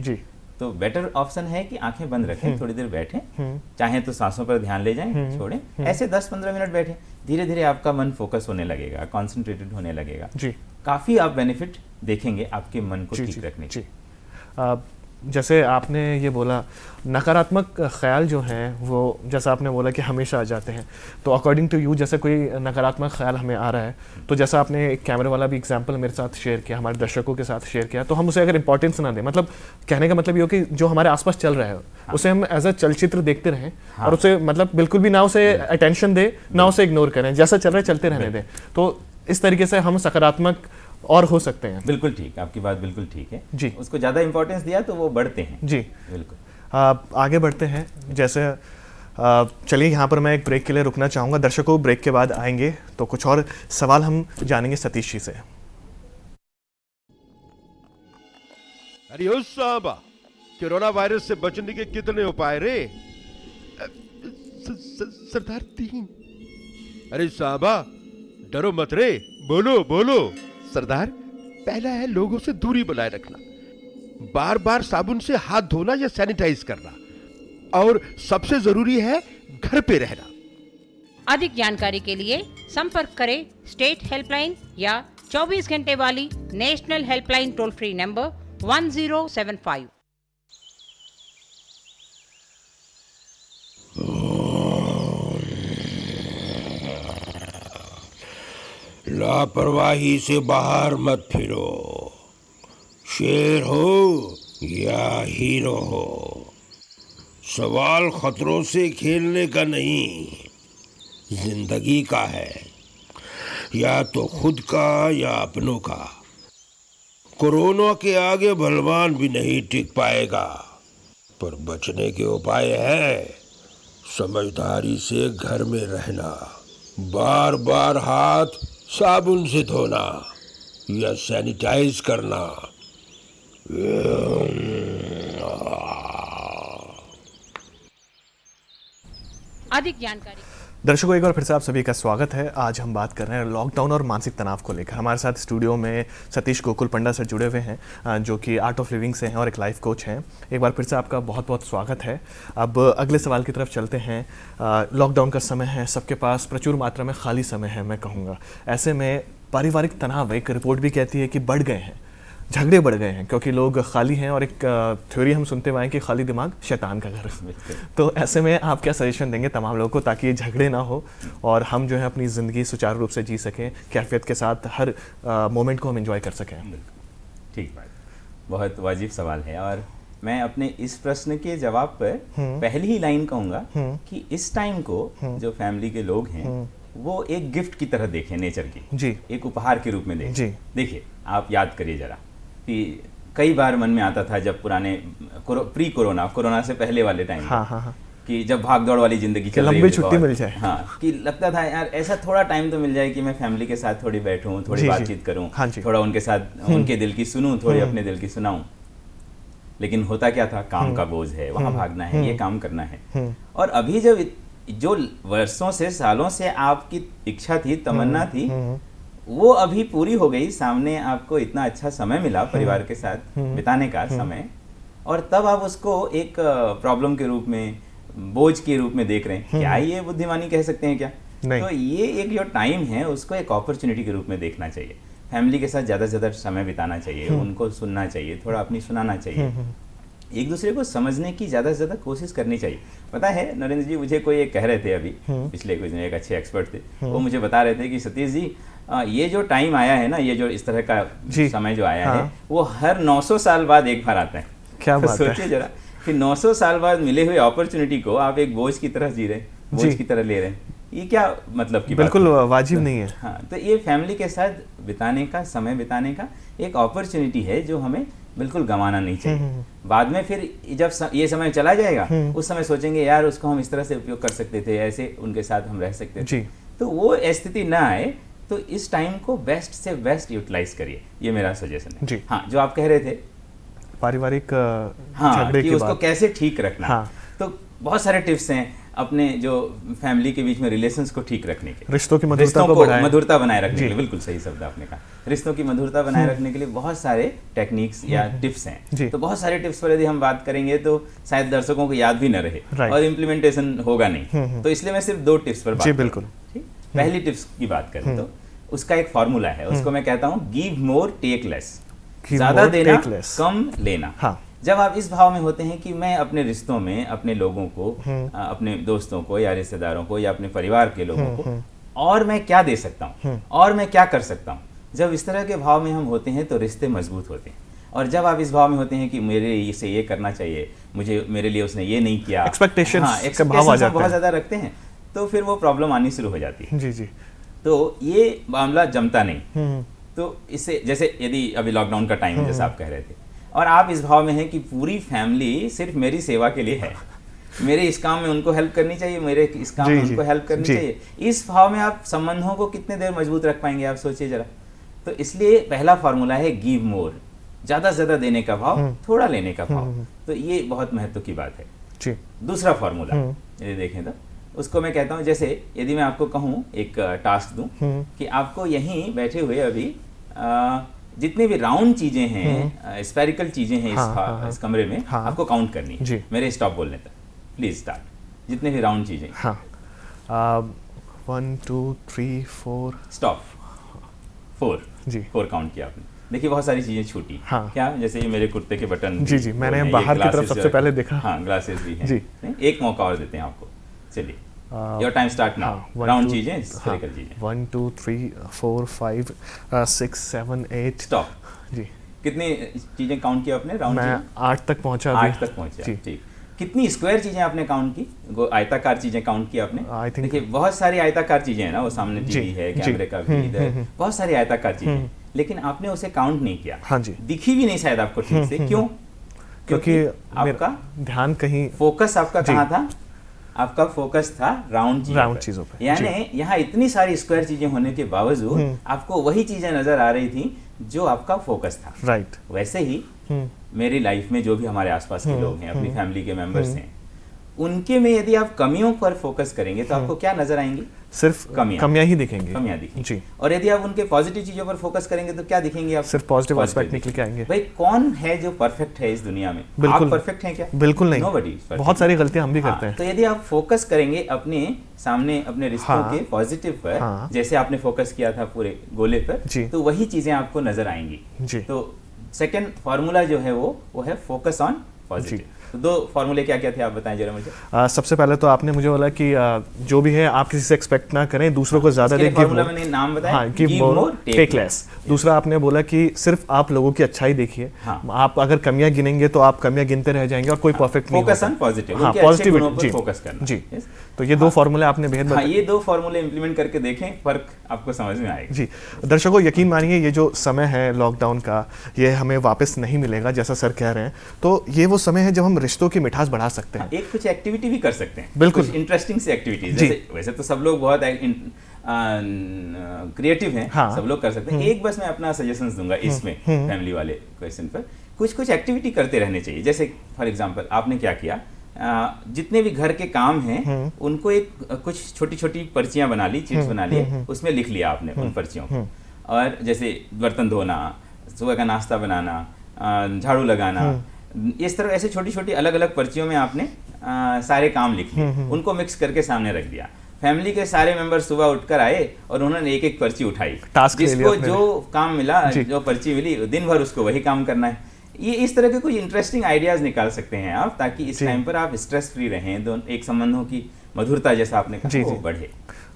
तो बेटर ऑप्शन है कि आंखें बंद रखें, थोड़ी देर बैठें, चाहे तो सांसों पर ध्यान ले जाएं, छोड़ें, ऐसे 10-15 मिनट बैठें। धीरे धीरे आपका मन फोकस होने लगेगा, कॉन्सेंट्रेटेड होने लगेगा। काफी आप बेनिफिट देखेंगे आपके मन को ठीक रखने के।
जैसे आपने ये बोला नकारात्मक ख्याल जो हैं वो, जैसा आपने बोला कि हमेशा आ जाते हैं, तो अकॉर्डिंग टू यू जैसे कोई नकारात्मक ख्याल हमें आ रहा है, तो जैसा आपने एक कैमरे वाला भी एग्जांपल मेरे साथ शेयर किया, हमारे दर्शकों के साथ शेयर किया, तो हम उसे अगर इंपॉर्टेंस ना दें, मतलब कहने का मतलब ये हो कि जो हमारे आसपास चल रहा है उसे हम एज अ चलचित्र देखते रहें और उसे मतलब बिल्कुल भी ना उसे अटेंशन दे, ना उसे इग्नोर करें, जैसा चल रहा है चलते रहने दें। तो इस तरीके से हम सकारात्मक और हो सकते हैं।
बिल्कुल ठीक, आपकी बात बिल्कुल ठीक है जी। उसको ज्यादा इंपॉर्टेंस दिया तो वो बढ़ते हैं जी।
बिल्कुल। आगे बढ़ते हैं। जैसे चलिए यहाँ पर मैं एक ब्रेक के लिए रुकना चाहूँगा, दर्शकों ब्रेक के बाद आएंगे तो कुछ और सवाल हम जानेंगे सतीश जी से।
अरे ओ साहबा, कोरोना वायरस से बचने के कितने उपाय रे? सरदार 3। अरे साहबा डरो मत रे, बोलो बोलो। सरदार, पहला है लोगों से दूरी बनाए रखना, बार बार साबुन से हाथ धोना या सैनिटाइज करना, और सबसे जरूरी है घर पे रहना।
अधिक जानकारी के लिए संपर्क करें स्टेट हेल्पलाइन या 24 घंटे वाली national helpline toll free number 1075।
लापरवाही से बाहर मत फिरो, शेर हो या हीरो हो, सवाल खतरों से खेलने का नहीं, जिंदगी का है, या तो खुद का या अपनों का। कोरोना के आगे बलवान भी नहीं टिक पाएगा, पर बचने के उपाय है समझदारी से घर में रहना, बार बार हाथ साबुन से धोना या सैनिटाइज करना।
अधिक जानकारी।
दर्शकों एक बार फिर से आप सभी का स्वागत है। आज हम बात कर रहे हैं लॉकडाउन और मानसिक तनाव को लेकर। हमारे साथ स्टूडियो में सतीश गोकुल पंडा सर जुड़े हुए हैं, जो कि आर्ट ऑफ लिविंग से हैं और एक लाइफ कोच हैं। एक बार फिर से आपका बहुत बहुत स्वागत है। अब अगले सवाल की तरफ चलते हैं। लॉकडाउन का समय है, सबके पास प्रचुर मात्रा में खाली समय है मैं कहूँगा। ऐसे में पारिवारिक तनाव, एक रिपोर्ट भी कहती है कि बढ़ गए हैं, झगड़े बढ़ गए हैं, क्योंकि लोग खाली हैं और एक थ्योरी हम सुनते हुए हैं कि खाली दिमाग शैतान का घर। तो ऐसे में आप क्या सजेशन देंगे तमाम लोगों को, ताकि ये झगड़े ना हो और हम जो है अपनी ज़िंदगी सुचारू रूप से जी सकें, कैफियत के साथ हर मोमेंट को हम एंजॉय कर सकें?
ठीक बात, बहुत वाजिब सवाल है। और मैं अपने इस प्रश्न के जवाब पर पहली ही लाइन कहूँगा कि इस टाइम को जो फैमिली के लोग हैं वो एक गिफ्ट की तरह देखें, नेचर की
जी
एक उपहार के रूप में देखें।
जी।
देखिए आप याद करिए जरा कि कई बार मन में आता था जब पुराने प्री कोरोना से पहले वाले टाइम में,
हाँ हाँ हाँ
कि जब भाग दौड़ वाली जिंदगी चल रही
लंबी
होती
छुट्टी
बहुत,
मिल जाए।
हाँ, कि लगता था यार ऐसा थोड़ा टाइम तो मिल जाए कि मैं फैमिली के साथ थोड़ी बैठूं, थोड़ी
जी, जी।
बातचीत करूं,
हाँ जी।
थोड़ा उनके साथ उनके दिल की सुनूं, थोड़ी अपने दिल की सुनाऊं। लेकिन होता क्या था, काम का बोझ है, वहां भागना है, ये काम करना है। और अभी जब जो वर्षों से सालों से आपकी इच्छा थी, तमन्ना थी, वो अभी पूरी हो गई। सामने आपको इतना अच्छा समय मिला परिवार के साथ बिताने का समय, और तब आप उसको एक प्रॉब्लम के रूप में, बोझ के रूप में देख रहे हैं। क्या ये बुद्धिमानी कह सकते हैं क्या?
नहीं।
तो ये एक जो टाइम है उसको एक अपॉर्चुनिटी के रूप में देखना चाहिए। फैमिली के साथ ज़्यादा से ज़्यादा समय बिताना चाहिए, उनको सुनना चाहिए, थोड़ा अपनी सुनाना चाहिए, एक दूसरे को समझने की ज़्यादा से ज़्यादा कोशिश करनी चाहिए। पता है नरेंद्र जी, मुझे कोई एक कह रहे थे अभी पिछले कुछ दिन, एक अच्छे एक्सपर्ट थे, वो मुझे बता रहे थे कि सतीश जी ये जो टाइम आया है ना, ये जो इस तरह का समय जो आया है, वो हर 900 साल बाद एक बार आता है।
क्या बात है।
सोचिए जरा कि 900 साल बाद मिले हुए अपॉर्चुनिटी को आप एक बोझ की तरह जी रहे हैं, बोझ की तरह ले रहे हैं, ये क्या मतलब की बात है?
बिल्कुल वाजिब नहीं है।
हाँ, तो ये फैमिली के साथ बिताने का, समय बिताने का एक अपॉर्चुनिटी है जो हमें बिल्कुल गंवाना नहीं चाहिए। बाद में फिर जब ये समय चला जाएगा, उस समय सोचेंगे यार उसको हम इस तरह से उपयोग कर सकते थे, ऐसे उनके साथ हम रह सकते थे। तो वो स्थिति ना आए, तो इस टाइम को बेस्ट से बेस्ट यूटिलाइज करिए, ये मेरा सजेशन है। हाँ, जो आप कह रहे थे
पारिवारिक
हाँ,
झगड़े
कि
के
उसको
बाद
कैसे ठीक रखना।
हाँ।
तो बहुत सारे टिप्स हैं अपने जो फैमिली के बीच में रिलेशंस को ठीक रखने के,
रिश्तों की मधुरता
रिश्तों
को
को
बढ़ाएं।
मधुरता बनाए रखने के लिए, बिल्कुल सही शब्द आपने कहा, रिश्तों की मधुरता बनाए रखने के लिए बहुत सारे टेक्निक्स या टिप्स हैं। तो बहुत सारे टिप्स पर यदि हम बात करेंगे तो शायद दर्शकों को याद भी न रहे और इम्प्लीमेंटेशन होगा नहीं। तो इसलिए मैं सिर्फ 2 टिप्स पर बात
जी बिल्कुल।
ठीक, पहली टिप्स की बात करें तो उसका एक फॉर्मूला है, उसको मैं कहता हूँ गिव मोर टेक लेस, ज्यादा देना कम लेना।
हाँ।
जब आप इस भाव में होते हैं कि मैं अपने रिश्तों में अपने लोगों को, अपने दोस्तों को या रिश्तेदारों को या अपने परिवार के लोगों को और मैं क्या दे सकता हूँ और मैं क्या कर सकता हूँ, जब इस तरह के भाव में हम होते हैं तो रिश्ते मजबूत होते हैं। और जब आप इस भाव में होते हैं कि मेरे से ये करना चाहिए, मुझे, मेरे लिए उसने ये नहीं किया,
एक्सपेक्टेशंस का भाव आ जाता है,
बहुत ज्यादा रखते हैं, तो फिर वो प्रॉब्लम आनी शुरू हो जाती है।
जी जी।
तो ये मामला जमता नहीं। तो इससे, जैसे यदि अभी लॉकडाउन का टाइम है जैसा आप कह रहे थे, और आप इस भाव में हैं कि पूरी फैमिली सिर्फ मेरी सेवा के लिए है, मेरे इस काम में उनको हेल्प करनी चाहिए, मेरे इस काम में उनको हेल्प करनी चाहिए, इस भाव में आप संबंधों को कितने देर मजबूत रख पाएंगे, आप सोचिए जरा। तो इसलिए पहला फॉर्मूला है गिव मोर, ज्यादा से ज्यादा देने का भाव, थोड़ा लेने का भाव। तो ये बहुत महत्व की बात है
जी।
दूसरा फॉर्मूला यदि देखें तो उसको मैं कहता हूँ, जैसे यदि मैं आपको कहूँ, एक टास्क दूं कि आपको यहीं बैठे हुए अभी जितनी भी राउंड चीजें हैं, स्फेरिकल चीजें हैं इस कमरे में, आपको काउंट करनी है मेरे स्टॉप बोलने तक। Please start. जितने भी राउंड चीजें।
हाँ। 1 2 3 4
स्टॉप। 4
जी।
4 काउंट किया आपने। देखिए बहुत सारी चीजें छूटी।
हाँ।
क्या, जैसे ये मेरे कुर्ते के बटन।
जी जी, मैंने बाहर की तरफ सबसे पहले देखा।
हाँ, ग्लासेस भी हैं।
जी।
एक मौका और देते हैं आपको। चलिए, your time start now. Round चीजें, स्फेरिकल चीजें।
1 2 3 4 5 6 7 8
स्टॉप।
जी।
कितनी चीजें काउंट किया आपने राउंड?
मैं 8 तक पहुंचा।
8 तक पहुंचा, ठीक। कितनी स्क्वायर चीजें आपने काउंट की? आयताकार चीजें काउंट की आपने? देखिए बहुत सारी आयताकार चीजें हैं ना, वो सामने टीवी है, कैमरे का भी इधर, बहुत सारी आयताकार चीजें, लेकिन आपने उसे काउंट नहीं किया।
हाँ जी।
दिखी भी नहीं शायद आपको ठीक से। क्यों?
क्योंकि
आपका
ध्यान कहीं,
फोकस आपका कहाँ था? आपका फोकस था राउंड
चीजों पे।
यानी यहाँ इतनी सारी स्क्वायर चीजें होने के बावजूद आपको वही चीजें नजर आ रही थी जो आपका फोकस था।
राइट।
वैसे ही मेरी लाइफ में जो भी हमारे आसपास के लोग हैं, अपनी फैमिली के मेंबर्स हैं, उनके में यदि आप कमियों पर फोकस करेंगे तो आपको क्या नजर आएंगी?
सिर्फ कमियां ही दिखेंगी।
कमियां दिखेंगी
जी।
और यदि आप उनके पॉजिटिव चीजों पर फोकस करेंगे तो क्या दिखेंगे? आप
सिर्फ पॉजिटिव एस्पेक्ट निकल के आएंगे।
भाई कौन है जो परफेक्ट है इस दुनिया में?
बिल्कुल।
आप परफेक्ट हैं क्या?
बिल्कुल नहीं।
Nobody is perfect।
बहुत सारी गलतियां हम भी करते हैं।
तो यदि आप फोकस करेंगे अपने सामने, अपने रिश्तों के पॉजिटिव पर, जैसे आपने फोकस किया था पूरे गोले पर, तो वही चीजें आपको नजर आएंगी।
जी।
तो सेकंड फॉर्मूला जो है वो है फोकस ऑन पॉजिटिव। तो 2 फॉर्मूले क्या क्या थे आप बताएं जरा मुझे।
सबसे पहले तो आपने मुझे बोला कि जो भी है आप किसी से एक्सपेक्ट ना करें, दूसरों को ज्यादा दें।
फॉर्मूला मैंने नाम बताया।
हाँ, गिव मोर टेक लेस। दूसरा आपने बोला कि सिर्फ आप लोगों की अच्छाई देखिए। आप अगर कमियां गिनेंगे तो आप कमियां गिनते रह जाएंगे और कोई परफेक्ट नहीं होगा।
Focus on positive.
हाँ, पॉजिटिविटी
फोकस करना।
जी। तो ये दो फॉर्मूले आपने बेहद
हाँ, ये 2 फॉर्मूले इंप्लीमेंट करके देखें, फर्क आपको समझ में आएगा।
जी दर्शकों, यकीन मानिए ये जो समय है लॉकडाउन का, ये हमें वापस नहीं मिलेगा जैसा सर कह रहे हैं। तो ये वो समय है जब हम रिश्तों की मिठास बढ़ा सकते हैं।
एक कुछ एक्टिविटी भी कर सकते हैं,
बिल्कुल।
कुछ इंटरेस्टिंग सी एक्टिविटीज,
जी।
जैसे वैसे तो सब लोग बहुत क्रिएटिव हैं,
हाँ।
सब लोग कर सकते हैं। एक बस मैं अपना सजेशंस दूंगा इसमें, फैमिली वाले क्वेश्चन पर कुछ एक्टिविटी करते रहने चाहिए। जैसे फॉर एग्जांपल आपने क्या किया, जितने भी घर के काम हैं उनको एक कुछ छोटी छोटी पर्चियां बना ली, चिट्स बना ली, उसमें लिख लिया आपने उन पर्चियों को। और जैसे बर्तन धोना, सुबह का नाश्ता बनाना, झाड़ू लगाना, इस तरह ऐसे छोटी छोटी अलग अलग पर्चियों में आपने सारे काम लिख लिए, उनको मिक्स करके सामने रख दिया। फैमिली के सारे मेंबर सुबह उठकर आए और उन्होंने एक एक पर्ची उठाई,
टास्क ले लिया
जिसको
अपने
जो काम मिला,
जी।
जो पर्ची मिली, दिन भर उसको वही काम करना है। ये इस तरह के कुछ इंटरेस्टिंग आइडियाज निकाल सकते हैं आप, ताकि इस
जी।
टाइम पर आप स्ट्रेस फ्री रहें, दोनों एक संबंधों की मधुरता जैसा आपने
जी,
कहा वो
जी।
बढ़े।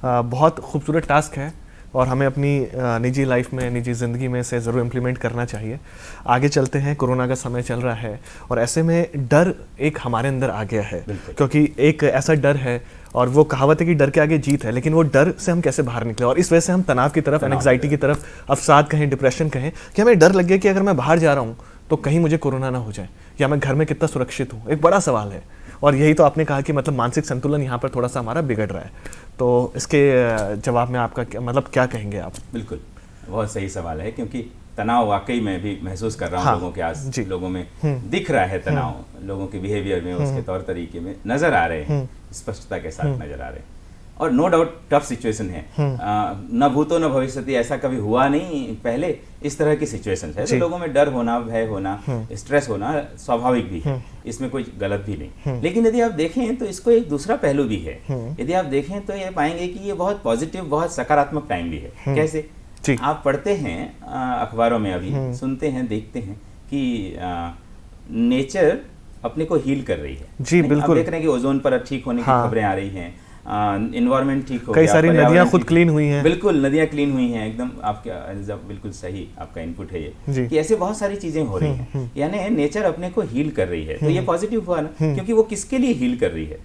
बहुत खूबसूरत टास्क है और हमें अपनी निजी लाइफ में, निजी ज़िंदगी में से ज़रूर इम्प्लीमेंट करना चाहिए। आगे चलते हैं, कोरोना का समय चल रहा है और ऐसे में डर एक हमारे अंदर आ गया है, क्योंकि एक ऐसा डर है और वो कहावत है कि डर के आगे जीत है, लेकिन वो डर से हम कैसे बाहर निकले। और इस वजह से हम तनाव की तरफ, एंग्जाइटी की तरफ, अवसाद कहें, डिप्रेशन कहें, कि हमें डर लग गया कि अगर मैं बाहर जा रहा हूँ तो कहीं मुझे कोरोना ना हो जाए, या मैं घर में कितना सुरक्षित हूँ, एक बड़ा सवाल है। और यही तो आपने कहा कि मतलब मानसिक संतुलन यहाँ पर थोड़ा सा हमारा बिगड़ रहा है। तो इसके जवाब में आपका मतलब क्या कहेंगे आप?
बिल्कुल, बहुत सही सवाल है, क्योंकि तनाव वाकई मैं भी महसूस कर रहा हूँ।
हाँ,
लोगों के आस
जी।
लोगों में दिख रहा है तनाव, लोगों के बिहेवियर में, उसके तौर तरीके में नजर आ रहे हैं, स्पष्टता के साथ नजर आ रहे हैं। और नो डाउट टफ सिचुएशन है, न भूतो न भविष्यति, ऐसा कभी हुआ नहीं पहले इस तरह की सिचुएशन है। तो लोगों में डर होना, भय होना, स्ट्रेस होना स्वाभाविक भी है, इसमें कोई गलत भी नहीं। लेकिन यदि आप देखें तो इसको एक दूसरा पहलू भी है। यदि आप देखें तो ये पाएंगे कि ये बहुत पॉजिटिव, बहुत सकारात्मक टाइम भी है। कैसे?
जी।
आप पढ़ते हैं अखबारों में, अभी सुनते हैं, देखते हैं कि नेचर अपने को हील कर रही है।
जी, बिल्कुल।
आप देख रहे हैं कि ओजोन पर ठीक होने की खबरें आ रही हैं, एनवायरमेंट ठीक हो
कई
गया,
सारी नदियां
पर्यावरण
खुद
ठीक-
क्लीन हुई हैं।
बिल्कुल, नदियां क्लीन हुई हैं एकदम। आपका बिल्कुल सही आपका इनपुट है
जी।
ये, कि ऐसे बहुत सारी चीजें हो रही हैं, यानी नेचर अपने को हील कर रही है। तो ये पॉजिटिव हुआ ना, क्योंकि वो किसके लिए हील कर रही है?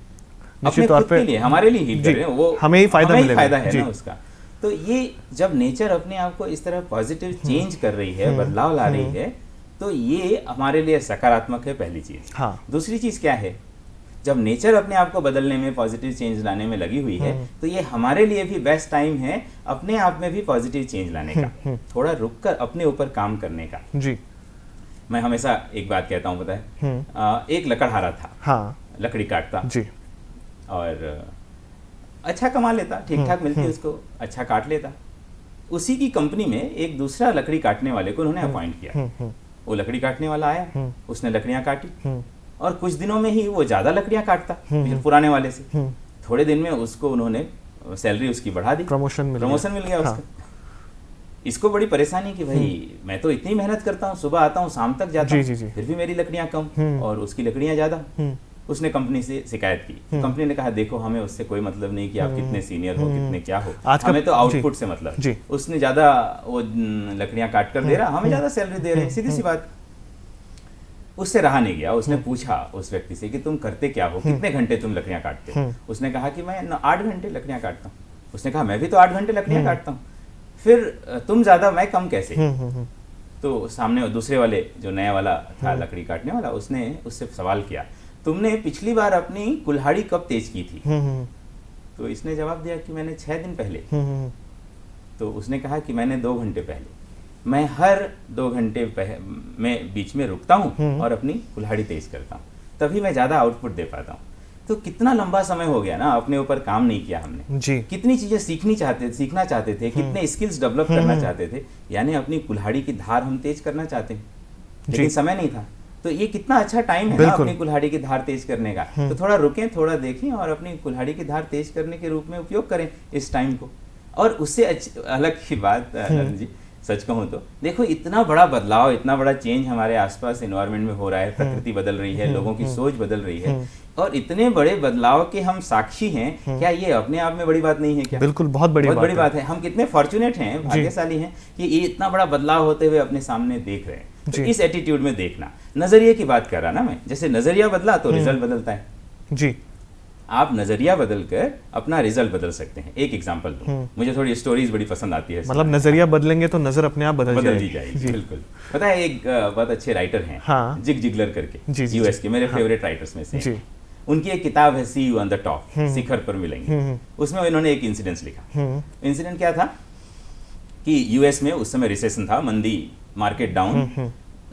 अपने
तौर
खुद
पे
के लिए, हमारे लिए हील कर
जी,
रही है। वो
हमें ही फायदा मिलेगा।
फायदा है
जी।
ना उसका। तो ये जब नेचर अपने आप को इस तरह पॉजिटिव चेंज कर रही है, बदलाव ला रही है, तो ये हमारे लिए सकारात्मक है, पहली चीज।
हाँ।
दूसरी चीज क्या है? जब नेचर अपने आप को बदलने में, पॉजिटिव चेंज लाने में लगी हुई है, तो ये हमारे लिए भी बेस्ट टाइम है अपने आप में भी पॉजिटिव चेंज लाने का, थोड़ा रुककर अपने ऊपर काम करने का।
जी।
मैं हमेशा एक बात कहता हूँ, पता है, एक लकड़हारा था,
हाँ
लकड़ी काटता
जी।
और अच्छा कमा लेता, ठीक ठाक मिलती उसको, अच्छा काट लेता। उसी की कंपनी में एक दूसरा लकड़ी काटने वाले को उन्होंने अपॉइंट किया। वो लकड़ी काटने वाला आया, उसने लकड़ियां काटी और कुछ दिनों में ही वो ज्यादा लकड़ियां काटता पुराने वाले से। थोड़े दिन में उसको उन्होंने सैलरी उसकी बढ़ा दी,
प्रमोशन मिल
गया उसका। इसको बड़ी परेशानी कि भाई मैं तो इतनी मेहनत करता हूँ, सुबह आता हूँ, शाम तक जाता हूँ, फिर भी मेरी लकड़ियां कम और उसकी लकड़ियां ज्यादा। उसने कंपनी से शिकायत की। कंपनी ने कहा देखो, हमें उससे कोई मतलब नहीं कि आप कितने सीनियर हो, कितने क्या हो, हमें तो आउटपुट से मतलब। उसने ज्यादा वो लकड़ियां काट कर दे रहा, हमें ज्यादा सैलरी दे रहे हैं, सीधी सी बात। उससे रहा नहीं गया, उसने पूछा उस व्यक्ति से कि तुम करते क्या हो, कितने घंटे तुम लकड़ियां काटते हो? उसने कहा कि मैं 8 घंटे लकड़ियां काटता हूँ। उसने कहा मैं भी तो 8 घंटे लकड़ियां काटता हूँ, फिर तुम ज्यादा मैं कम कैसे? तो सामने दूसरे वाले जो नया वाला था लकड़ी काटने वाला, उसने उससे सवाल किया, तुमने पिछली बार अपनी कुल्हाड़ी कब तेज की थी? तो इसने जवाब दिया कि मैंने 6 दिन पहले। तो उसने कहा कि मैंने 2 घंटे पहले। मैं हर 2 घंटे में बीच में रुकता हूँ और अपनी कुल्हाड़ी तेज करता हूँ, तभी मैं ज्यादा आउटपुट दे पाता हूँ। तो कितना लंबा समय हो गया ना, अपने ऊपर काम नहीं किया हमने
जी।
कितनी चीजें सीखना चाहते थे, कितने स्किल्स डेवलप करना चाहते थे, यानी अपनी कुल्हाड़ी की धार हम तेज करना चाहते हैं, लेकिन समय नहीं था। तो ये कितना अच्छा टाइम है ना अपनी कुल्हाड़ी की धार तेज करने का। तो थोड़ा रुकें, थोड़ा देखें और अपनी कुल्हाड़ी की धार तेज करने के रूप में उपयोग करें इस टाइम को। और उससे अलग की बात जी, सच कहूँ तो देखो, इतना बड़ा बदलाव, इतना बड़ा चेंज हमारे आसपास एनवायरनमेंट में हो रहा है, प्रकृति बदल रही है, लोगों की सोच बदल रही है, और इतने बड़े बदलाव के हम साक्षी हैं। क्या ये अपने आप में बड़ी बात नहीं है? क्या
बिल्कुल, बहुत बड़ी
बात है। हम कितने फॉर्चुनेट हैं, भाग्यशाली हैं कि ये इतना बड़ा बदलाव होते हुए अपने सामने देख रहे हैं। तो इस एटीट्यूड में देखना, नजरिए की बात कर रहा ना मैं, जैसे नजरिया बदला तो रिजल्ट बदलता है
जी।
आप नजरिया बदलकर अपना रिजल्ट बदल सकते हैं। एक एग्जांपल दूं, मुझे थोड़ी स्टोरीज बड़ी पसंद आती है।
मतलब नजरिया बदलेंगे तो नजर अपने आप बदल
बदल
जाएगी।
दी जाएगी, बिल्कुल। पता है एक बहुत अच्छे राइटर हैं,
हाँ।
जिग जिगलर करके,
जी, जी,
यूएस के, मेरे फेवरेट राइटर्स में से
जी।
हैं। उनकी एक किताब है सी यू ऑन द टॉप, शिखर पर मिलेंगे। उसमें उन्होंने एक इंसिडेंस लिखा। इंसिडेंट क्या था कि यूएस में उस समय रिसेशन था, मंदी, मार्केट डाउन,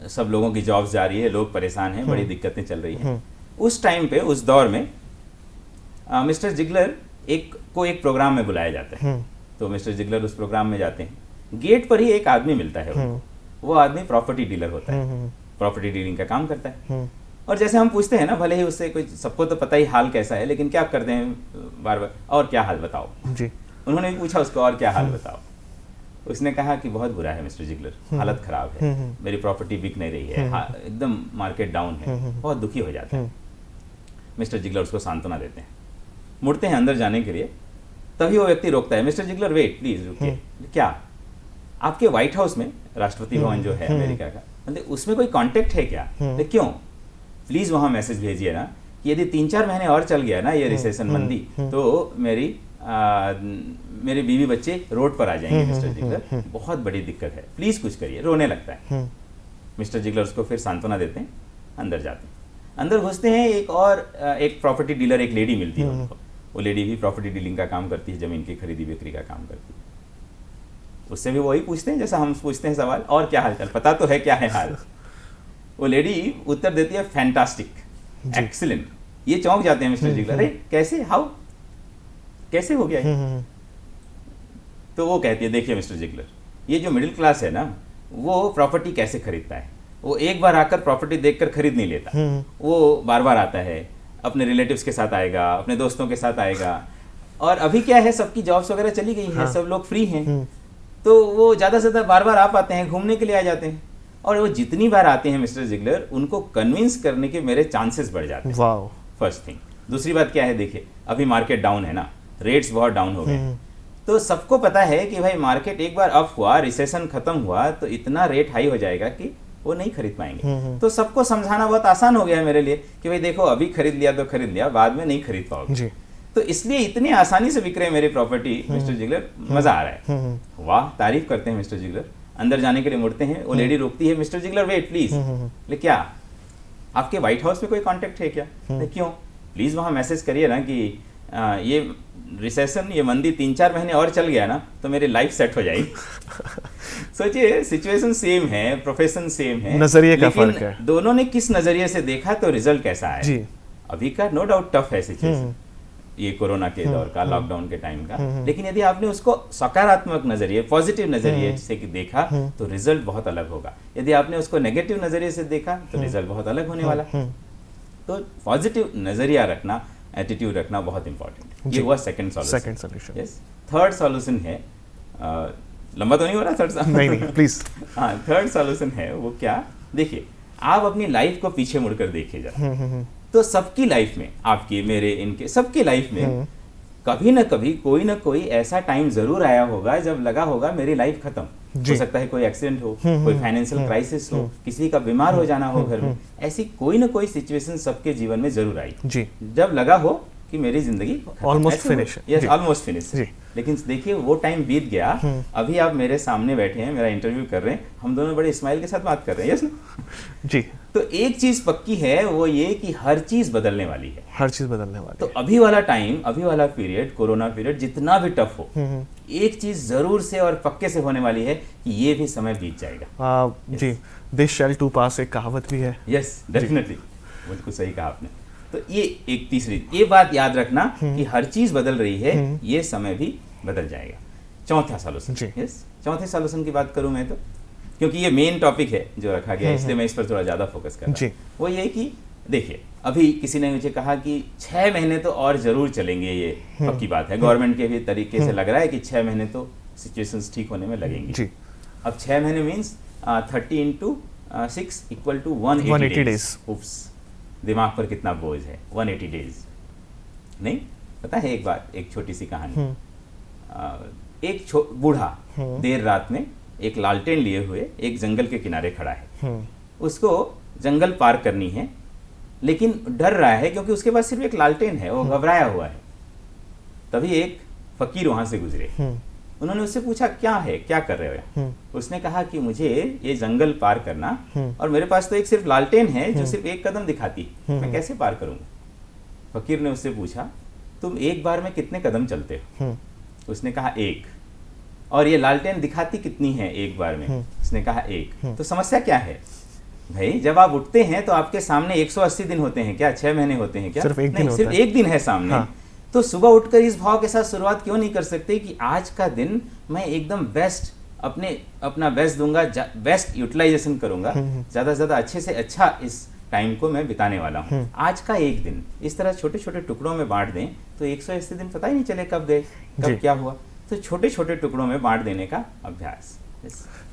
सब लोगों की जॉब्स जा रही है, लोग परेशान हैं, बड़ी दिक्कतें चल रही हैं। उस टाइम पे, उस दौर में मिस्टर जिगलर एक प्रोग्राम में बुलाया जाता है। तो मिस्टर जिगलर उस प्रोग्राम में जाते हैं। गेट पर ही एक आदमी मिलता है उनको। वो आदमी प्रॉपर्टी डीलर होता है, प्रॉपर्टी डीलिंग का काम करता है। और जैसे हम पूछते हैं ना, भले ही उससे कोई, सबको तो पता ही हाल कैसा है, लेकिन क्या करते हैं बार बार, और क्या हाल बताओ
जी।
उन्होंने भी पूछा उसको, और क्या हाल बताओ। उसने कहा कि बहुत बुरा है मिस्टर जिगलर, हालत खराब है, मेरी प्रॉपर्टी बिक नहीं रही है, एकदम मार्केट डाउन है, बहुत दुखी हो जाता है। मिस्टर जिगलर उसको सांत्वना देते हैं, मुड़ते हैं अंदर जाने के लिए, तभी वो व्यक्ति रोकता है, मिस्टर जिगलर वेट प्लीज, रुकिए। क्या आपके व्हाइट हाउस में, राष्ट्रपति भवन जो है अमेरिका का, मतलब उसमें कोई कांटेक्ट है क्या? क्यों? प्लीज वहां मैसेज भेजिए ना कि यदि 3-4 महीने और चल गया ना ये रिसेशन, मंदी, तो मेरे बीवी बच्चे रोड पर आ जाएंगे मिस्टर जिगलर, बहुत बड़ी दिक्कत है, प्लीज कुछ करिए। रोने लगता है। मिस्टर जिगलर उसको फिर सांत्वना देते हैं, अंदर जाते हैं। अंदर घुसते हैं, एक प्रॉपर्टी डीलर, एक लेडी मिलती है उनको। वो लेडी भी प्रॉपर्टी डीलिंग का काम करती है, जमीन की खरीदी बिक्री का काम करती है। उससे भी वही पूछते हैं जैसा हम पूछते हैं सवाल, और क्या हाल चाल, पता तो है क्या है हाल। वो लेडी उत्तर देती है, फैंटास्टिक, एक्सीलेंट। ये चौंक जाते हैं मिस्टर जिगलर, अरे कैसे, हाउ, कैसे हो गया ये? तो वो कहती है, देखिए मिस्टर जिगलर, ये जो मिडिल क्लास है ना, वो प्रॉपर्टी कैसे खरीदता है? वो एक बार आकर प्रॉपर्टी देखकर खरीद नहीं लेता, वो बार बार आता है, अपने रिलेटिव्स के साथ आएगा, अपने दोस्तों के साथ आएगा। और अभी क्या है, सबकी जॉब्स वगैरह चली गई है, सब लोग फ्री हैं, तो वो ज़्यादा से ज़्यादा बार बार आ पाते हैं, घूमने के लिए आ जाते हैं। और वो जितनी बार आते हैं मिस्टर जिगलर, उनको कन्विंस करने के मेरे चांसेस बढ़ जाते हैं।
वाओ।
First thing. दूसरी बात क्या है, देखिए अभी मार्केट डाउन है ना, रेट्स बहुत डाउन हो गए, तो सबको पता है कि भाई मार्केट एक बार अप हुआ, रिसेशन खत्म हुआ, तो इतना रेट हाई हो जाएगा कि वो नहीं खरीद पाएंगे। तो सबको समझाना बहुत आसान हो गया है मेरे लिए कि भाई देखो, अभी खरीद लिया तो खरीद लिया, बाद में नहीं खरीद पाओगे
जी।
तो इसलिए इतनी आसानी से बिक रहे मेरी प्रॉपर्टी मिस्टर जिगलर, मजा आ रहा है। वाह, तारीफ करते हैं मिस्टर जिगलर। अंदर जाने के लिए मुड़ते हैं, वो लेडी रोकती है, मिस्टर जिगलर वेट प्लीज। ले क्या आपके व्हाइट हाउस में कोई कांटेक्ट है क्या? क्यों? प्लीज वहां मैसेज करिए ना कि ये रिसेशन, ये मंदी 3-4 महीने और चल गया ना तो मेरी लाइफ सेट हो जाएगी। सोचिए, सिचुएशन सेम है, प्रोफेशन सेम है,
नजरिए का फर्क है।
दोनों ने किस नजरिए से देखा तो रिजल्ट कैसा है।
जी।
अभी का नो डाउट टफ है सिचुएशन, ये कोरोना के दौर का, लॉकडाउन के टाइम का, लेकिन यदि आपने उसको सकारात्मक नजरिए, पॉजिटिव नजरिए से देखा तो रिजल्ट बहुत अलग होगा। यदि आपने उसको नेगेटिव नजरिए से देखा तो रिजल्ट बहुत अलग होने वाला। तो पॉजिटिव नजरिया रखना, एटीट्यूड रखना बहुत इंपॉर्टेंट। ये हुआ second solution. Yes. Third solution है, लंबा तो नहीं हो रहा थर्ड?
नहीं प्लीज।
हाँ, थर्ड सॉल्यूशन है वो क्या, देखिए आप अपनी लाइफ को पीछे मुड़कर देखिए जरा। तो सबकी लाइफ में, आपकी, मेरे, इनके, सबकी लाइफ में कभी ना कभी कोई ना कोई ऐसा टाइम जरूर आया होगा जब लगा होगा मेरी लाइफ खत्म। हो सकता है कोई एक्सीडेंट हो, कोई फाइनेंशियल क्राइसिस हो, किसी का बीमार हो जाना हो घर में, ऐसी कोई ना कोई सिचुएशन सबके जीवन में जरूर आई
जी।
जब लगा हो कि मेरी जिंदगी
almost finish.
Yes, almost finish. लेकिन देखिए वो टाइम बीत गया, अभी आप मेरे सामने बैठे हैं, मेरा इंटरव्यू कर रहे हैं, हम दोनों बड़े स्माइल के साथ बात कर रहे हैं। यस
जी।
तो एक चीज पक्की है, वो ये कि हर चीज बदलने वाली है।
हर चीज बदलने वाली।
तो अभी वाला टाइम, अभी वाला पीरियड, कोरोना पीरियड जितना भी टफ हो, एक चीज जरूर से और पक्के से होने वाली है कि ये भी समय बीत जाएगा।
जी। दिस शैल टू पास एक कहावत भी है।
यस, डेफिनेटली, बिल्कुल सही कहा आपने। तो ये एक तीसरी, ये बात याद रखना कि हर चीज बदल रही है, ये समय भी बदल जाएगा। चौथा सॉल्यूशन। यस, चौथे सॉल्यूशन की बात करूं मैं तो, क्योंकि ये मेन टॉपिक है जो रखा गया है, इसलिए मैं इस पर थोड़ा ज्यादा फोकस कर रहा हूं। वो ये कि देखिए, अभी किसी ने मुझे कहा कि 6 महीने तो और जरूर चलेंगे, ये पक्की बात है। गवर्नमेंट के भी तरीके से लग रहा है कि 6 महीने तो सिचुएशंस ठीक होने में लगेंगे जी। अब 6 महीने मीन्स 30 × 6 = 180 डेज। उप्स, दिमाग पर कितना बोझ है, 180 डेज। नहीं पता है, एक बात, एक छोटी सी कहानी। एक बूढ़ा देर रात में एक लालटेन लिए हुए एक जंगल के किनारे खड़ा है। उसको जंगल पार करनी है लेकिन डर रहा है क्योंकि उसके पास सिर्फ एक लालटेन है, वो घबराया हुआ है। तभी एक फकीर वहां से गुजरे। उन्होंने उससे पूछा क्या है, क्या कर रहे हो? उसने कहा कि मुझे ये जंगल पार करना, और मेरे पास तो एक सिर्फ लालटेन है जो सिर्फ एक कदम दिखाती, मैं कैसे पार करूंगा? फकीर ने उससे पूछा तुम एक बार में कितने कदम चलते हो? उसने कहा 1। और ये लालटेन दिखाती कितनी है एक बार में? उसने कहा 1। तो समस्या क्या है भाई? जब आप उठते हैं तो आपके सामने 180 दिन होते हैं क्या? 6 महीने होते हैं क्या?
सिर्फ एक दिन होता
सिर्फ
है।
एक दिन है सामने।
हाँ।
तो सुबह उठकर इस भाव के साथ शुरुआत क्यों नहीं कर सकते कि आज का दिन मैं एकदम बेस्ट अपना बेस्ट दूंगा, बेस्ट यूटिलाइजेशन करूंगा, ज्यादा से ज्यादा अच्छे से अच्छा इस टाइम को मैं बिताने वाला हूँ। आज का एक दिन इस तरह छोटे छोटे टुकड़ों में बांट दें तो 180 दिन पता ही नहीं चले कब गए,
जी।
कब क्या हुआ। तो छोटे छोटे टुकड़ों में बांट देने का अभ्यास।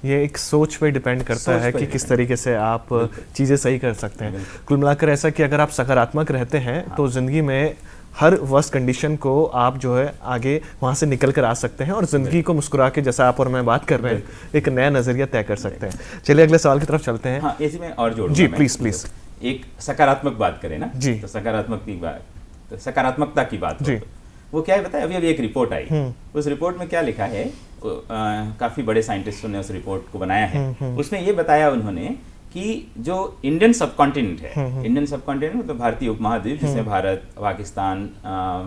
ये एक सोच पे डिपेंड करता
सोच
है
पे
कि किस
depend
तरीके से आप चीज़ें सही कर सकते हैं। कुल मिलाकर ऐसा कि अगर आप सकारात्मक रहते हैं तो ज़िंदगी में हर वर्स्ट कंडीशन को आप जो है आगे वहाँ से निकल कर आ सकते हैं और ज़िंदगी को मुस्कुरा के, जैसा आप और मैं बात कर रहे हैं, एक नया नज़रिया तय कर सकते हैं। चलिए अगले सवाल की तरफ चलते हैं।
हाँ, इसी में और जोड़ूंगा
जी,
मैं।
प्लीज़।
एक सकारात्मक बात करें ना,
जी।
तो सकारात्मकता की बात हो
जी।
तो वो क्या है बताए? अभी एक रिपोर्ट आई, उस रिपोर्ट में क्या लिखा है, काफी बड़े साइंटिस्टों ने उस रिपोर्ट को बनाया है। उसमें ये बताया उन्होंने कि जो इंडियन सबकॉन्टिनेंट है, इंडियन सबकॉन्टिनेंट मतलब भारतीय उपमहाद्वीप, जिसमें भारत, पाकिस्तान,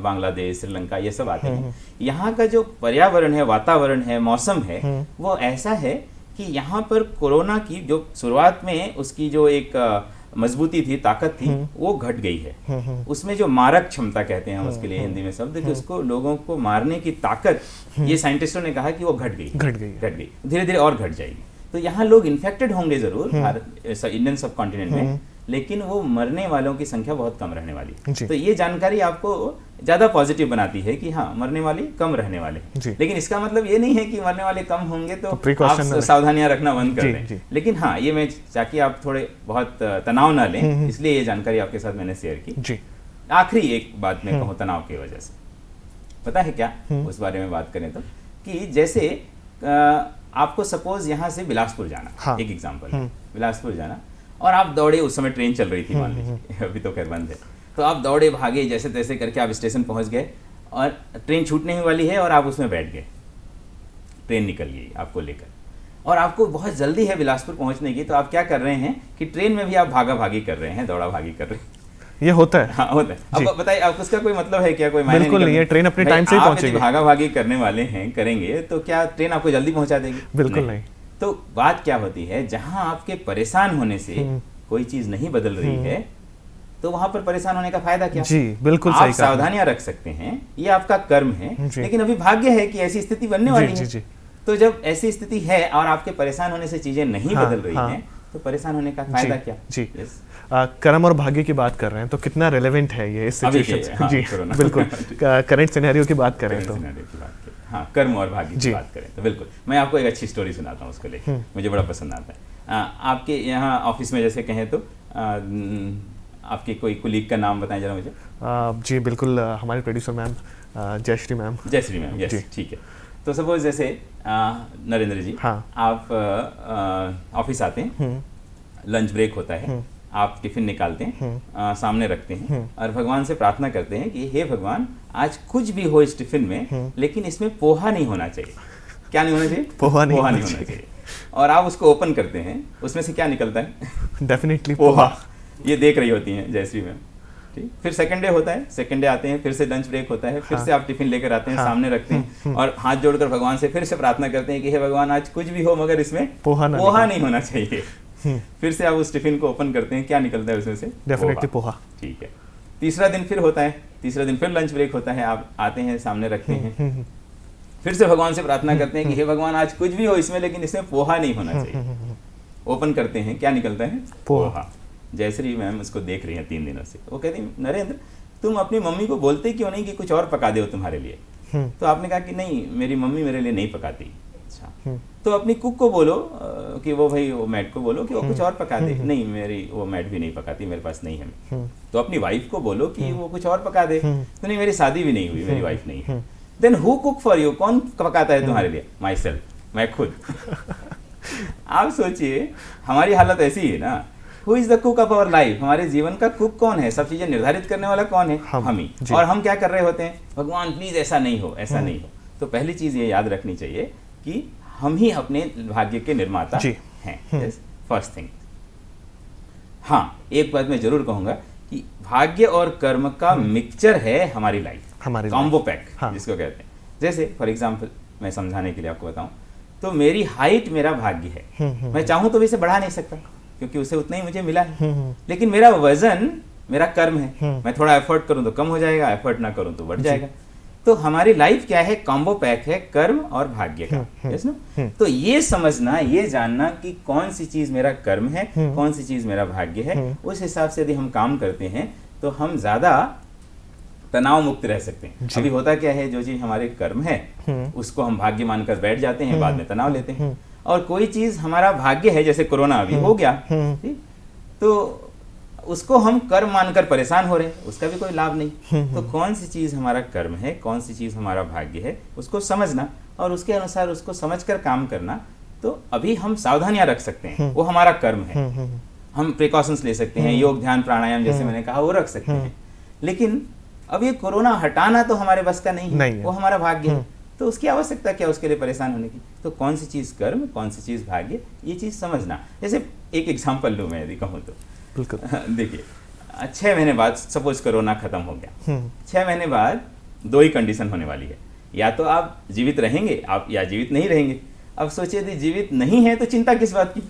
बांग्लादेश, श्रीलंका ये सब आते हैं, यहाँ का जो पर्यावरण है, वातावरण है, मौसम है, वो ऐसा है कि यहाँ पर कोरोना की जो शुरुआत में उसकी जो एक मजबूती थी, ताकत थी, वो घट गई है। उसमें जो मारक क्षमता कहते हैं हम उसके लिए हिंदी में शब्द, कि उसको लोगों को मारने की ताकत, ये साइंटिस्टों ने कहा कि वो घट गई, धीरे धीरे और घट जाएगी। तो यहाँ लोग इन्फेक्टेड होंगे जरूर इंडियन सब कॉन्टिनेंट में, लेकिन वो मरने वालों की संख्या बहुत कम रहने वाली। तो ये जानकारी आपको ज्यादा पॉजिटिव बनाती है कि हाँ, मरने वाले कम रहने वाले हैं। लेकिन इसका मतलब ये नहीं है कि मरने वाले कम होंगे तो आप सावधानियां रखना बंद कर दें। लेकिन हाँ, ये मैं ताकि आप थोड़े बहुत तनाव ना लें, इसलिए ये जानकारी आपके साथ मैंने शेयर की। आखिरी एक बात मैं कहूँ तनाव की वजह से, पता है क्या उस बारे में बात करें तो, कि जैसे आपको सपोज यहाँ से बिलासपुर जाना, एक एग्जाम्पल है, बिलासपुर जाना, और आप दौड़े, उस समय ट्रेन चल रही थी मान लीजिए, अभी तो खैर बंद है, तो आप दौड़े भागे जैसे तैसे करके आप स्टेशन पहुंच गए और ट्रेन छूटने ही वाली है और आप उसमें बैठ गए, ट्रेन निकल गई आपको लेकर, और आपको बहुत जल्दी है बिलासपुर पहुंचने की। तो आप क्या कर रहे हैं कि ट्रेन में भी आप भागा भागी कर रहे हैं, दौड़ा भागी कर रहे हैं।
ये होता है।
हाँ, होता है। अब बताइए, आप उसका कोई मतलब है क्या? कोई मायने
बिल्कुल नहीं है। ट्रेन अपने टाइम से ही पहुंचेगी।
भागा भागी करने वाले हैं, करेंगे तो क्या ट्रेन आपको जल्दी पहुंचा देगी?
बिल्कुल नहीं।
तो बात क्या होती है, जहां आपके परेशान होने से कोई चीज नहीं बदल रही है, तो वहां पर परेशान होने का फायदा क्या?
जी बिल्कुल
आप
सही कहा।
सावधानियां रख सकते हैं, ये आपका कर्म है, लेकिन अभी भाग्य है कि ऐसी स्थिति बनने वाली है। तो जब ऐसी स्थिति है और आपके परेशान होने से चीजें नहीं बदल रही हैं, तो परेशान होने का फायदा क्या?
जी कर्म और भाग्य की बात कर रहे हैं तो कितना रेलेवेंट है ये इस सिचुएशन से? जी बिल्कुल। करंट सिनेरियो की बात करें तो,
हाँ, कर्म और भाग्य की बात करें तो बिल्कुल। मैं आपको एक अच्छी स्टोरी सुनाता हूँ उसको लेकर, मुझे बड़ा पसंद आता है। आपके यहाँ ऑफिस में जैसे कहें तो आपके कोई कुलीग का नाम बताएं जरा मुझे।
जी बिल्कुल, हमारे producer ma'am Jayashree ma'am.
Jayashree ma'am, yes, ठीक है। तो सपोज जैसे नरेंद्र जी,
हाँ,
आप ऑफिस आते हैं, लंच ब्रेक होता है, आप टिफिन निकालते हैं, सामने रखते हैं और भगवान से प्रार्थना करते हैं कि हे भगवान, आज कुछ भी हो इस टिफिन में, लेकिन इसमें पोहा नहीं होना चाहिए। क्या नहीं होना चाहिए?
पोहा नहीं
होना चाहिए। और आप उसको ओपन करते हैं, उसमें से क्या निकलता है?
डेफिनेटली
पोहा। ये देख रही होती हैं जयश्री मैम, ठीक। फिर सेकंड डे होता है, सेकंड डे आते हैं, फिर से लंच ब्रेक होता है, फिर से आप टिफिन लेकर आते हैं, सामने रखते हैं और हाथ जोड़कर भगवान से फिर से प्रार्थना करते हैं कि हे भगवान, आज कुछ भी हो मगर इसमें पोहा नहीं होना चाहिए। फिर से आप उस टिफिन को ओपन करते हैं, क्या निकलता है उसमें से?
डेफिनेटली पोहा।
ठीक है। तीसरा दिन फिर होता है, तीसरा दिन फिर लंच ब्रेक होता है, आप आते हैं, सामने रखते हैं, फिर से भगवान से प्रार्थना करते हैं कि हे भगवान, आज कुछ भी हो इसमें, लेकिन इसमें पोहा नहीं होना चाहिए। ओपन करते हैं, क्या निकलता है? पोहा। जयश्री मैम उसको देख रही हैं 3 दिनों से, वो कहती नरेंद्र, तुम अपनी मम्मी को बोलते क्यों नहीं कि कुछ और पका दे तुम्हारे लिए? तो आपने कहा कि नहीं, मेरी मम्मी मेरे लिए नहीं पकाती। अच्छा, तो अपनी कुक को बोलो कि वो मैड को बोलो कि वो कुछ और पका दे। नहीं, मेरी वो मैड भी नहीं पकाती, मेरे पास नहीं है। तो अपनी वाइफ को बोलो कि वो कुछ और पका दे। तो नहीं, मेरी शादी भी नहीं हुई, मेरी वाइफ नहीं है। Then who cook for you? कौन पकाता है तुम्हारे लिए? माई सेल्फ, मैं खुद। आप सोचिए, हमारी हालत ऐसी है ना who is the cook of our life, हमारे जीवन का कुक कौन है, सब चीजें निर्धारित करने वाला कौन है, हम ही।
जी।
और हम क्या कर रहे होते हैं, भगवान प्लीज ऐसा नहीं हो, ऐसा नहीं हो। तो पहली चीज ये याद रखनी चाहिए कि हम ही अपने भाग्य के निर्माता
जी।
हैं। First thing. हाँ, एक बात मैं जरूर कहूंगा कि भाग्य और कर्म का मिक्सचर है हमारी लाइफ,
हमारी
कॉम्बो पैक
हाँ।
जिसको कहते हैं। जैसे फॉर एग्जाम्पल मैं समझाने के लिए आपको बताऊं तो मेरी हाइट मेरा भाग्य है, मैं चाहूं तो भी इसे बढ़ा नहीं सकता क्योंकि उसे उतना ही मुझे मिला है। लेकिन मेरा वजन मेरा कर्म है, मैं थोड़ा एफर्ट करूं तो कम हो जाएगा, एफर्ट ना करूं तो बढ़ जाएगा। तो हमारी लाइफ क्या है, कॉम्बो पैक है कर्म और भाग्य का। यस ना? तो ये समझना, ये जानना कि कौन सी चीज मेरा कर्म है, कौन सी चीज मेरा भाग्य है, उस हिसाब से यदि हम काम करते हैं तो हम ज्यादा तनाव मुक्त रह सकते हैं। अभी होता क्या है, जो चीज हमारे कर्म है उसको हम भाग्य मानकर बैठ जाते हैं, बाद में तनाव लेते हैं। और कोई चीज हमारा भाग्य है, जैसे कोरोना अभी हो गया, ठीक? तो उसको हम कर्म मानकर परेशान हो रहे हैं, उसका भी कोई लाभ नहीं। तो कौन सी चीज हमारा कर्म है, कौन सी चीज हमारा भाग्य है, उसको समझना और उसके अनुसार उसको समझकर काम करना। तो अभी हम सावधानियां रख सकते हैं, वो हमारा कर्म है। हम प्रिकॉशंस ले सकते हैं, योग ध्यान प्राणायाम जैसे मैंने कहा वो रख सकते हैं। लेकिन अब ये कोरोना हटाना तो हमारे बस का नहीं है, वो हमारा भाग्य है। तो उसकी आवश्यकता क्या उसके लिए परेशान होने की? तो कौन सी चीज कर्म, कौन सी चीज भाग्य, ये चीज समझना। जैसे एक एग्जांपल लूं मैं यदि कहूं तो,
बिल्कुल।
देखिए 6 महीने बाद सपोज कोरोना खत्म हो गया, 6 महीने बाद 2 ही कंडीशन होने वाली है, या तो आप जीवित रहेंगे आप, या जीवित नहीं रहेंगे। अब सोचिए यदि जीवित नहीं है तो चिंता किस बात की,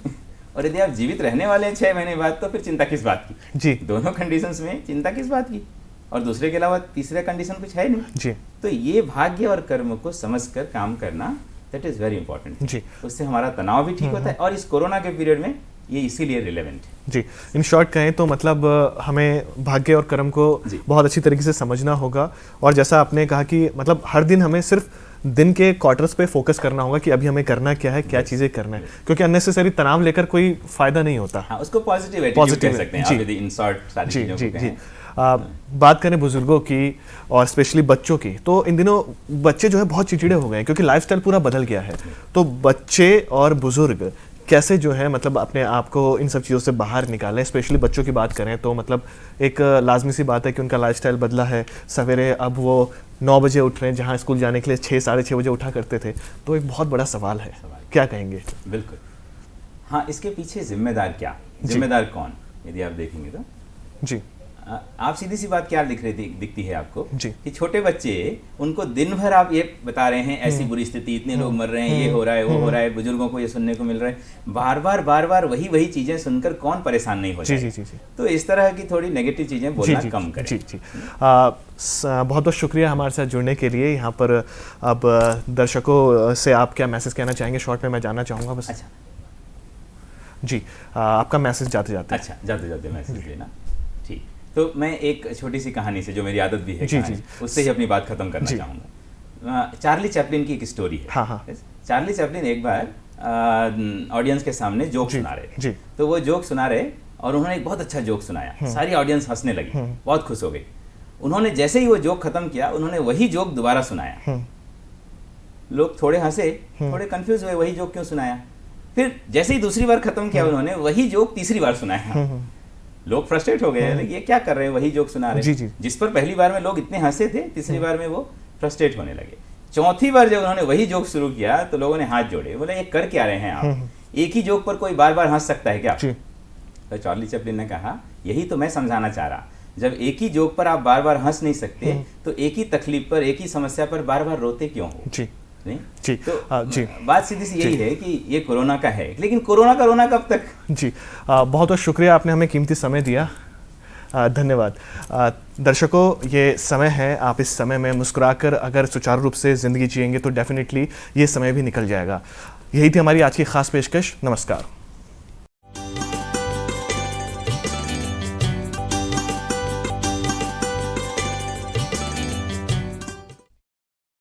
और यदि आप जीवित रहने वाले हैं 6 महीने बाद तो फिर चिंता किस बात की?
जी।
दोनों कंडीशंस में चिंता किस बात की? और दूसरे के अलावा तीसरा कंडीशन कुछ है नहीं।
जी।
तो ये भाग्य और कर्म को समझकर काम करना, दैट इज वेरी इंपॉर्टेंट।
जी।
उससे हमारा तनाव भी ठीक होता है, और इस कोरोना के पीरियड में ये इसीलिए रिलेवेंट है।
जी, इन शॉर्ट कहें तो मतलब हमें भाग्य और कर्म को बहुत अच्छी तरीके से समझना होगा। और जैसा आपने कहा कि मतलब हर दिन हमें सिर्फ दिन के क्वार्टर्स पे फोकस करना होगा कि अभी हमें करना क्या है, क्या चीज़ें करना है, क्योंकि अननेसेसरी तनाव लेकर कोई फायदा नहीं होता।
हाँ, उसको पॉजिटिव एटीट्यूड कह सकते हैं आप, यदि इन शॉर्ट सारी
जी
चीजों
जी
को
जी।
कहें।
बात करें बुजुर्गों की और स्पेशली बच्चों की, तो इन दिनों बच्चे जो है बहुत चिड़चिड़े हो गए हैं क्योंकि लाइफस्टाइल पूरा बदल गया है। तो बच्चे और बुजुर्ग कैसे जो है मतलब अपने आप को इन सब चीज़ों से बाहर निकालें? स्पेशली बच्चों की बात करें तो मतलब एक लाजमी सी बात है कि उनका लाइफस्टाइल बदला है। सवेरे अब वो 9 बजे उठ रहे हैं, जहाँ स्कूल जाने के लिए 6 साढ़े 6 बजे उठा करते थे। तो एक बहुत बड़ा सवाल है, क्या कहेंगे?
बिल्कुल। हाँ, इसके पीछे जिम्मेदार क्या, जिम्मेदार कौन, यदि आप देखेंगे तो
जी,
आप सीधी सी बात क्या दिखती है आपको
जी।
कि छोटे बच्चे, उनको दिन भर आप ये बता रहे हैं ऐसी बुरी स्थिति, इतने लोग मर रहे हैं, ये हो रहा है, वो हो रहा है, बुजुर्गों को ये सुनने को मिल रहा है, बार बार वही चीजें सुनकर कौन परेशान नहीं हो जाए?
जी।
तो इस तरह की थोड़ी नेगेटिव चीजें बोलना कम करें।
जी। बहुत बहुत शुक्रिया हमारे साथ जुड़ने के लिए। यहाँ पर अब दर्शकों से आप क्या मैसेज कहना चाहेंगे? शॉर्ट में मैं जानना चाहूँगा बस।
अच्छा
जी, आपका मैसेज जाते जाते।
अच्छा, जाते मैसेज देना। ठीक, तो मैं एक छोटी सी कहानी से, जो मेरी आदत भी है,
जी,
उससे ही अपनी बात खत्म करना चाहूँगा। चार्ली चैपलिन की एक स्टोरी है।
हाँ।
चार्ली चैपलिन एक बार ऑडियंस के सामने जोक सुना रहे थे। तो वो जोक सुना रहे और उन्होंने एक बहुत अच्छा जोक सुनाया, सारी ऑडियंस हंसने लगी, बहुत खुश हो गई। उन्होंने जैसे ही वो जोक खत्म किया, उन्होंने वही जोक दोबारा सुनाया। लोग थोड़े हंसे, थोड़े कंफ्यूज हुए, वही जोक क्यों सुनाया। फिर जैसे ही दूसरी बार खत्म किया, उन्होंने वही जोक तीसरी बार सुनाया। लोग फ्रस्ट्रेट हो गए, ये क्या कर रहे हैं, वही जोक सुना रहे हैं। जिस पर पहली बार में लोग इतने हंसे थे, तीसरी बार में वो फ्रस्ट्रेट होने लगे। चौथी बार जब उन्होंने वही जोक शुरू किया तो लोगों ने हाथ जोड़े, बोले ये कर क्या रहे हैं आप, एक ही जोक पर कोई बार बार हंस सकता है क्या? तो चार्ली चैपलिन ने कहा, यही तो मैं समझाना चाह रहा, जब एक ही जोक पर आप बार बार हंस नहीं सकते तो एक ही तकलीफ पर, एक ही समस्या पर बार बार रोते क्यों हो? नहीं
जी।
तो
जी,
बात सीधी सी यही है कि ये कोरोना का है, लेकिन कोरोना का रोना कब तक? जी,
बहुत बहुत शुक्रिया, आपने हमें कीमती समय दिया, धन्यवाद। दर्शकों, ये समय है, आप इस समय में मुस्कुराकर अगर सुचारू रूप से ज़िंदगी जिएंगे तो डेफिनेटली ये समय भी निकल जाएगा। यही थी हमारी आज की खास पेशकश। नमस्कार।